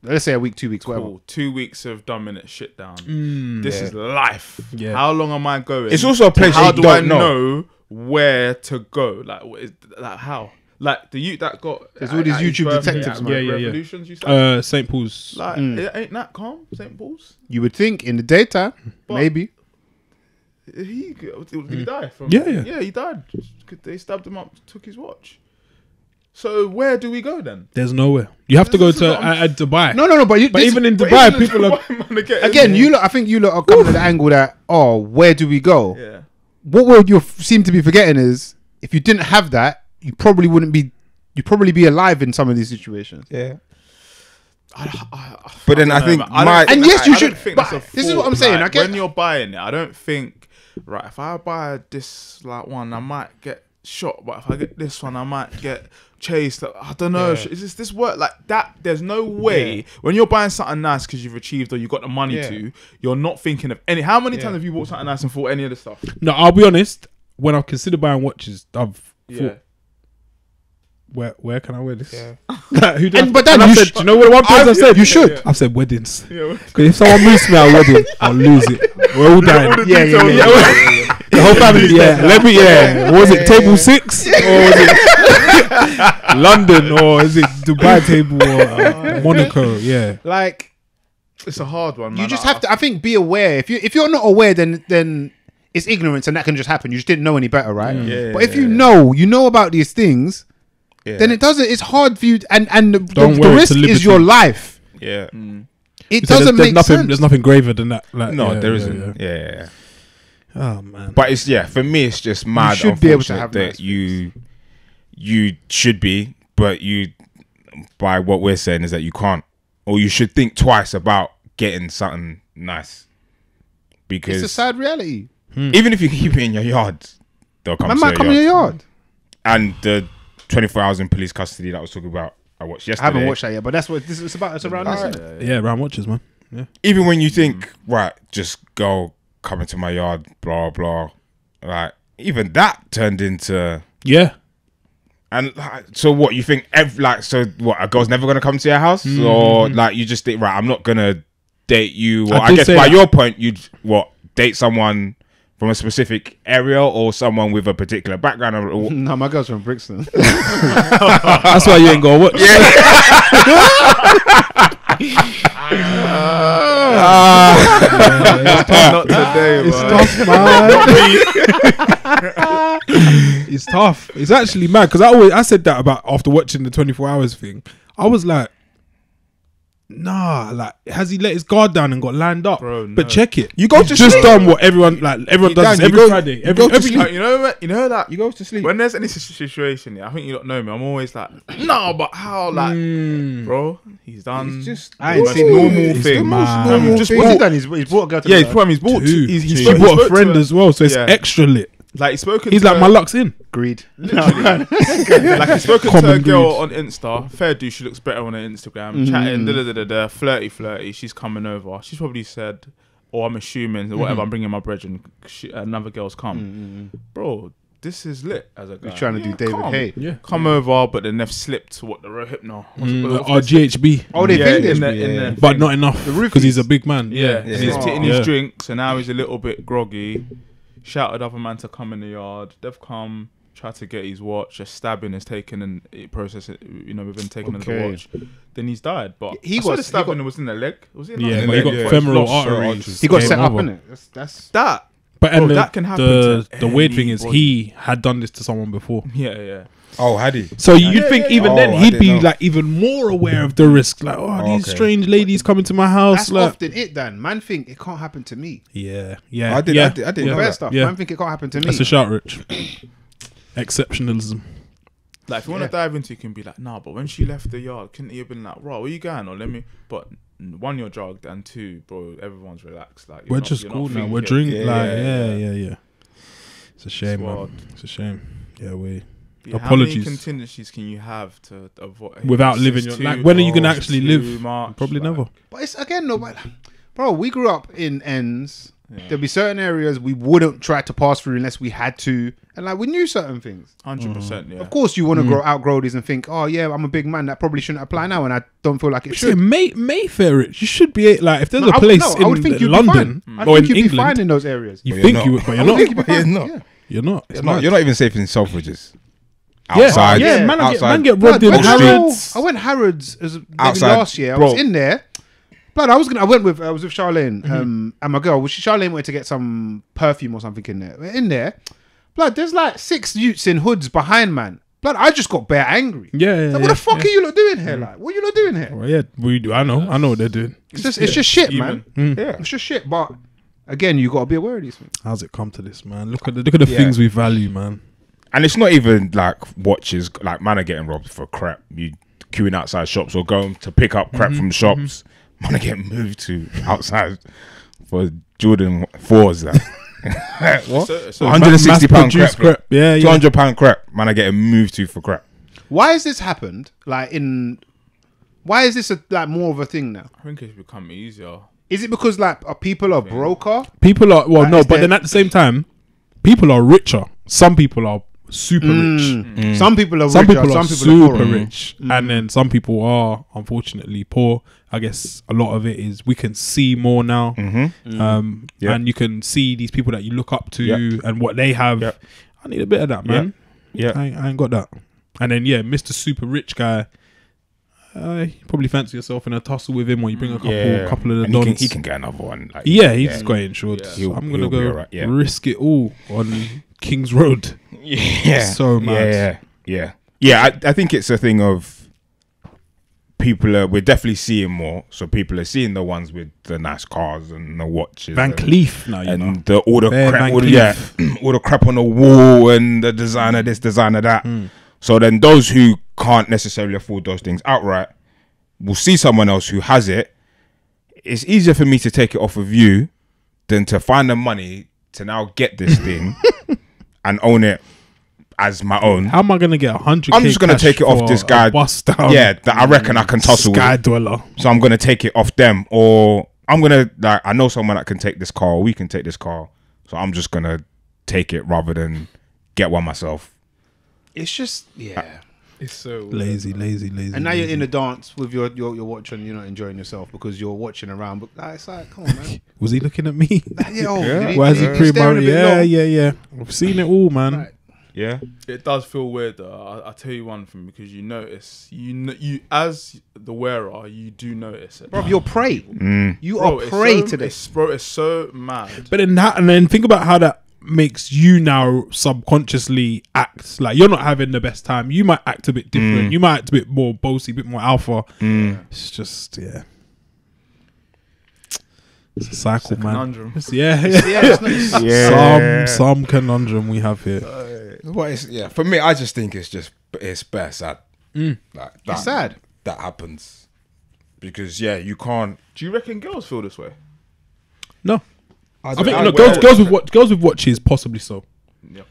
Let's say a week, 2 weeks, whatever. Cool. 2 weeks of dominant shit down. This Yeah. is life. Yeah. How long am I going? It's also a place How you do don't I know. where to go? Like, like how? Like the youth that got There's all these at his YouTube birthday detectives, at man. Yeah. Revolutions, you said? St. Paul's. Like, it ain't that calm, St. Paul's? You would think in the daytime, maybe. Did he die from? Yeah. He died. They stabbed him up, took his watch. So where do we go then? There's nowhere. You have to go This is to what I'm- Dubai. No. But even in But Dubai, even people are. again. I think you lot are coming to the angle that where do we go? Yeah. What you seem to be forgetting is if you didn't have that, you probably wouldn't be. You'd probably be alive in some of these situations. Yeah. But then I think And yes, you should- Think but that's a this is thought. what I'm saying, Like, I get- when you're buying it, I don't think right. If I buy this like one, I might get shot. But if I get this one, I might get chased. I don't know. Yeah. Is this work like that? There's no way when you're buying something nice because you've achieved or you got the money Yeah. to. You're not thinking of any. How many Yeah. times have you bought something nice and thought any of the stuff? No, I'll be honest. When I've considered buying watches, I've Yeah. thought, where can I wear this? Yeah. Who do I- But then and you I've said, sh- do you know what one place I've said? you should. I've said weddings. Yeah. Because if someone moves me at a wedding, I'll lose it. We're all dying. Yeah. The whole family. Yeah. Let me. Yeah. What was it? Table 6, or was it London, or is it Dubai table, or Monaco? Yeah. Like It's a hard one. Man. you just have to. I think be aware. If you're not aware, then it's ignorance, and that can just happen. You just didn't know any better, right? Yeah, But if yeah, you know about these things, Yeah. then it doesn't. It's hard for you, and the Don't wear it risk to is liberty. your life. Yeah. It So doesn't make nothing, sense. There's nothing graver than that. Like, No, yeah, there yeah, isn't. yeah. Yeah. Oh man. But it's for me it's just mad should be able to unfortunate have that nice you should be, but you by what we're saying is that you can't, or you should think twice about getting something nice. Because It's a sad reality. even if you keep it in your yard, they'll come Man to might come in your yard. And the 24 hours in police custody that I was talking about, I watched yesterday. I haven't watched that yet, but that's what this is about. It's around this. Isn't it? Yeah, round watches, man. Yeah. Even when you think, right, just go come into my yard, blah blah, like even that turned into. Yeah. And like, so what you think? So what? A girl's never gonna come to your house, or like you just think, right? I'm not gonna date you. Or I did guess say by that. your point, you'd date someone from a specific area or someone with a particular background. Or, No, my girl's from Brixton. That's why you ain't gonna watch. Not today, It's man. tough, man. It's tough. It's actually mad because I said that about after watching the 24 hours thing. I was like, nah, like has he let his guard down and got lined up? Bro, no. But check it. You go He's to just sleep. done what everyone does Dan, this you every go- Friday. you Every, go to every sleep. You know what? You know that you go to sleep. when there's any situation, yeah, I think you don't know me. I'm always like, no, but how? Like, bro, he's done. He's just. I ain't the seen most normal He's thing. the most And normal we've just thing. What's he bought- done? He's brought a girl to Yeah, the he's brought him. He's bought. She bought a friend as well, so it's Yeah. extra lit. Like he's spoken. He's to like, my luck's in. Greed. Like he's spoken to a Common girl greed. on Insta. Fair dude, she looks better on her Instagram. Chatting, flirty. She's coming over. She's probably said, or I'm assuming, whatever. I'm bringing my brethren. Another girl's come, bro. This is lit as a guy. He's trying to do David come. Hay. Yeah. Come over, but then they've slipped what the Rohypnol. GHB. Oh, they think in this. the But thing. not enough because he's a big man. Yeah, and he's hitting his Yeah. drinks, and now he's a little bit groggy. Shouted other man to come in the yard. They've come, tried to get his watch. A stabbing is taken and process it. You know, within taking of the watch. Then he's died. But He I saw got- the stabbing was in the leg. Was it? Yeah, in but the he leg? got femoral Lost arteries. He got Game set up over. in it. That's That. But Bro, and that can happen to the weird thing is anybody. he had done this to someone before. Yeah. Oh, had he? So you'd think even yeah. then Oh, I he'd didn't be know. like even more aware of the risk. Like, these okay. strange ladies coming to my house. that's Like, often it. Dan, man, think it can't happen to me. yeah. I didn't yeah. know Fair that. stuff. Yeah. Man, think it can't happen to me. That's a shout, Rich. Exceptionalism. Like if you want to dive into it, you can be like, nah, but when she left the yard, couldn't he have been like, right, where you going? Or let me. But one, you're drugged, and two, bro, everyone's relaxed. Like We're just cool now. We're drinking. Yeah. It's a shame, man. wild. It's a shame. Yeah, we. How many Apologies. contingencies can you have to avoid Without It's living just your too- like, when are you oh, gonna it's actually too live? much, Probably like- never. But it's again, no, but bro, we grew up in ends. There'd be certain areas we wouldn't try to pass through unless we had to, and like we knew certain things. 100%. Yeah. Of course, you want to outgrow these and think, oh yeah, I'm a big man. That probably shouldn't apply now, and I don't feel like it Say, should. Mayfair, Rich. You should be like if there's No, a place I would in think you'd London be fine. I or in think you'd be fine England, in those areas. you But think you're you not. would, but I you're would not. think you'd be But you're fine. not. Yeah. You're not. It's mad. You're not even safe in Selfridges. Yeah, Outside. yeah, man, outside. get robbed in Blood, Harrods. I went Harrods maybe Outside, last year. I bro. was in there. Blood, I was with Charlene and my girl. Charlene went to get some perfume or something in there. We're in there. Blood, there's like 6 youths in hoods behind, man. Blood, I just got bare angry. Yeah, Like, what the fuck are you lot doing here? Like, what are you lot doing here? Well, yeah, we do. I know what they're doing. It's just shit, man. Yeah. It's just shit. But again, you got to be aware of these things. How's it come to this, man? Look at the things we value, man. And it's not even like watches, like man are getting robbed for crap. You queuing outside shops or going to pick up crap from shops. Man are getting moved to outside for Jordan 4s. Like. What? So £160 Mass-produced crap. Yeah, yeah. £200 crap. Man are getting moved to for crap. Why has this happened? Why is this like more of a thing now? I think it's become easier. Is it because like people are broker? People are no, is but there- then at the same time, people are richer. Some people are super rich. Some people are Some richer, people are some people super are poorer. rich, and then some people are unfortunately poor. I guess a lot of it is we can see more now, Yeah. and you can see these people that you look up to Yeah. and what they have. Yeah. I need a bit of that, man. Yeah. I ain't got that. And then Mr. Super Rich guy. You probably fancy yourself in a tussle with him, or you bring a couple of the And dons. he can get another one. Like, Yeah, he's got insured. Yeah. So I'm gonna He'll be go alright, yeah. risk it all on King's Road. Yeah. So mad. Yeah. I think it's a thing of we're definitely seeing more. So people are seeing the ones with the nice cars and the watches. Van and, Cleef now, you know. and all the Bare crap, Van all Cleef. all the crap on the wall and the designer this, designer that. So then those who can't necessarily afford those things outright will see someone else who has it. It's easier for me to take it off of you than to find the money to now get this thing and own it as my own. How am I gonna get 100? I'm just gonna take it off this guy. Bust down. Yeah, that I reckon I can tussle Sky with. dweller. So I'm gonna take it off them, or I'm gonna like I know someone that can take this car, or we can take this car. So I'm just gonna take it rather than get one myself. It's just It's so Lazy. And now you're in the dance with your watch and you're not enjoying yourself because you're watching around. But it's like, come on, man. Was he looking at me? Why is he staring pre-married? a bit Yeah. long. I've seen it all, man. Right. Yeah, It does feel weird though. I'll tell you one thing, because you notice, you as the wearer, you do notice it. Bro, you're prey. You Bro, are it's prey so, to this. Bro, it's so mad. But then think about how that makes you now subconsciously act like you're not having the best time. You might act a bit different. You might act a bit more bossy, a bit more alpha. It's just it's a cycle, It's a man. conundrum. Some conundrum we have here. For me, I just think it's bare sad. Like that, It's sad. that happens because you can't. Do you reckon girls feel this way? No, I think don't- no, girls with watches possibly so.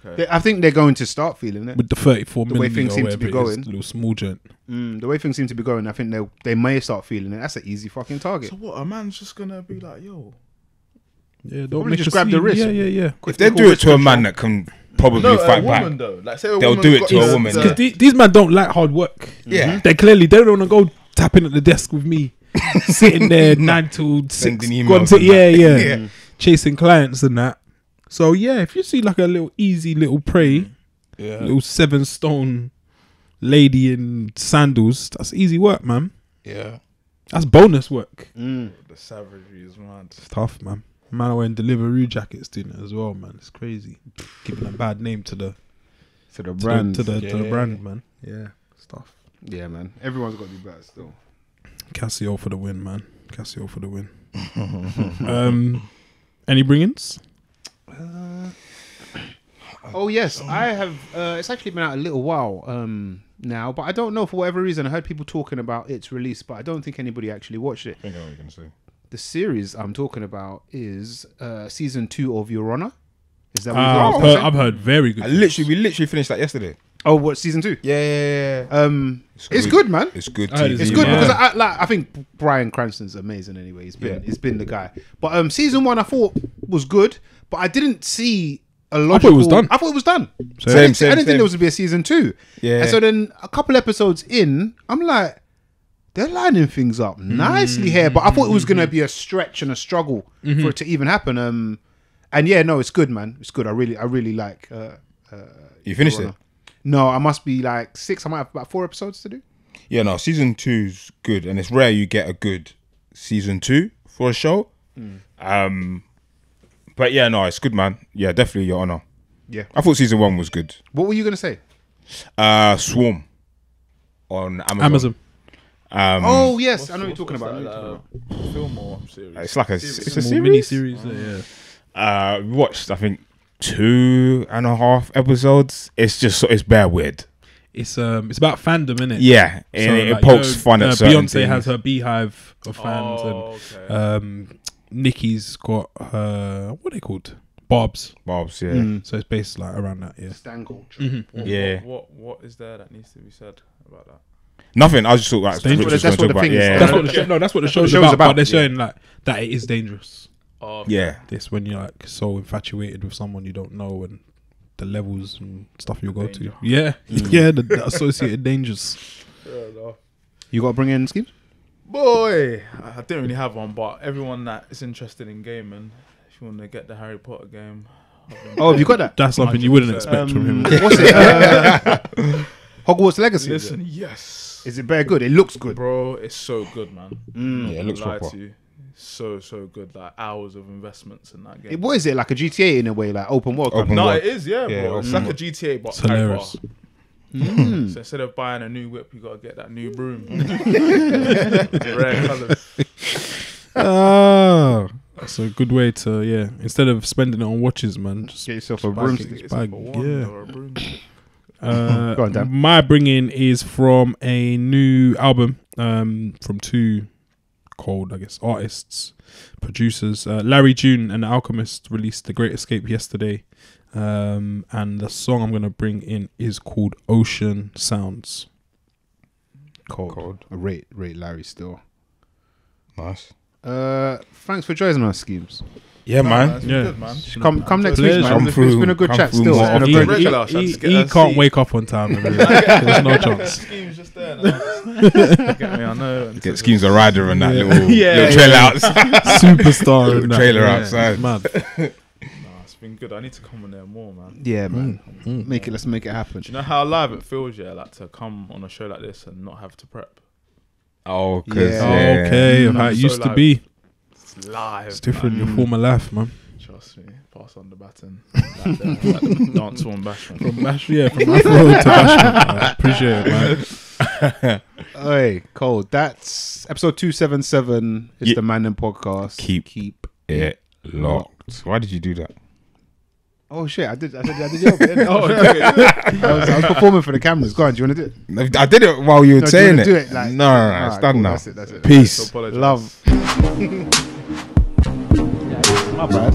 Okay. I think they're going to start feeling it. With the 34 The way millimeter things or seem to whatever be it going. is, little small joint. The way things seem to be going, I think they may start feeling it. That's an easy fucking target. So what? A man's just gonna be like, yo. Yeah, don't Probably make just a grab the scene. wrist. Yeah. If they do it to a man that can probably No, fight a woman back, though. Like, say a they'll woman's do it got to a the- woman. the- Yeah. These men don't like hard work. Yeah. They don't want to go tapping at the desk with me, sitting there 9 till 6. Sending emails gone to- and that. yeah. Chasing clients and that. So yeah, if you see like a little easy little prey, little 7 stone lady in sandals, that's easy work, man. Yeah. That's bonus work. The savagery is mad. It's tough, man. Man, are wearing Deliveroo jackets doing it as well, man. It's crazy. Giving a bad name to the brand. to the brand, man. Yeah, stuff. Yeah, man. Everyone's got to do better still. Casio for the win, man. Casio for the win. Any bring-ins? Oh yes, I have. It's actually been out a little while now, but I don't know, for whatever reason. I heard people talking about its release, but I don't think anybody actually watched it. I think I know what you're gonna say. The series I'm talking about is season 2 of Your Honor. Is that what I've heard very good. We literally finished that yesterday. Oh, what, season 2? Yeah. It's good, man. It's good. I heard It's Yeah. good because I think Bryan Cranston's amazing anyway. He's been the guy. But season 1 I thought was good, but I didn't see a logical. it was done. I thought it was done. Same, I didn't same. think there was to be a season 2. Yeah. And so then a couple episodes in, I'm like, they're lining things up nicely here. But I thought it was gonna be a stretch and a struggle for it to even happen. And yeah, no, it's good, man. It's good. I really like. You finished Your it? Honor. No, I must be like 6. I might have about 4 episodes to do. Yeah, no. Season 2's good, and it's rare you get a good season 2 for a show. But yeah, no, it's good, man. Yeah, definitely Your Honor. Yeah. I thought season 1 was good. What were you gonna say? Swarm on Amazon. Oh yes, I know what you're talking about. Film or series? It's like it's a Small mini series. series. Yeah. We watched, I think, 2.5 episodes. It's bare weird. It's about fandom, innit? Yeah, it pokes fun at certain Beyonce things. has her beehive of fans, and Nicki's got her, what are they called? Bobs. Yeah. So it's based like around that. Yeah. Stan culture. Yeah. What is there that needs to be said about that? Nothing. I just thought like dangerous. That's what the thing is. Yeah. That's what the show. No, that's what the show's about. But they're showing like that it is dangerous. Oh, Yeah. This when you're like so infatuated with someone you don't know and the levels and stuff you'll go Danger. to. Yeah, yeah, the associated dangers. You got to bring in Skeemz? Boy, I didn't really have one, but everyone that is interested in gaming, if you want to get the Harry Potter game, Oh, have you got that? That's something you wouldn't expect from him. What's it? Hogwarts Legacy. is it? listen, yes, Is it very good? It looks good. bro, it's so good, man. Yeah, it looks Lie proper. to you. So good, like hours of investments in that game. What is it, like a GTA in a way, like open world? Open No, world. it is, yeah, Yeah, bro. It's open like a GTA, but It's hilarious. So instead of buying a new whip, you gotta get that new broom. Rare colours. Oh, that's a good way to Instead of spending it on watches, man, just Get yourself a buy broomstick. it. It's like a wand or a broom. Go on, Dan. My bringing is from a new album from 2 cold, I guess, artists, producers. Larry June and The Alchemist released The Great Escape yesterday, and the song I'm gonna bring in is called Ocean Sounds. Cold. I rate Larry still. Nice. Thanks for joining us, Skeemz. Yeah, man. It's been Yeah. good, man. Come next Pleasure. week, man. Come It's through. been a good Come chat through still. more It's been a often. good- Regular, so just get He a can't seat. wake up on time. There's no chance. Skeemz just there. Get me, I know. Get Skeemz a rider and that little Yeah. trailer outside. Superstar Little in that. trailer Yeah, outside. it's mad. Nah, it's been good. I need to come on there more, man. Yeah, man. Let's make it happen. Do you know how live it feels, yeah? Like to come on a show like this and not have to prep. Oh, because Yeah. Okay, of how it So used to like- be. It's live. It's different. Your former life, man. Trust me. Pass on the baton. Like the dance hall and bashment. From Afro to Bashment. I appreciate it, man. Hey, Cole. That's episode 277. It's Yeah. the Mandem podcast. Keep it locked. Why did you do that? Oh shit! I did your bit. Oh, I was performing for the cameras. Go on. Do you want to do it? I did it while you were No, do you saying wanna it. do it, like- No, Alright, it's done cool, now. that's it. Peace. Apologise. Love. My bad.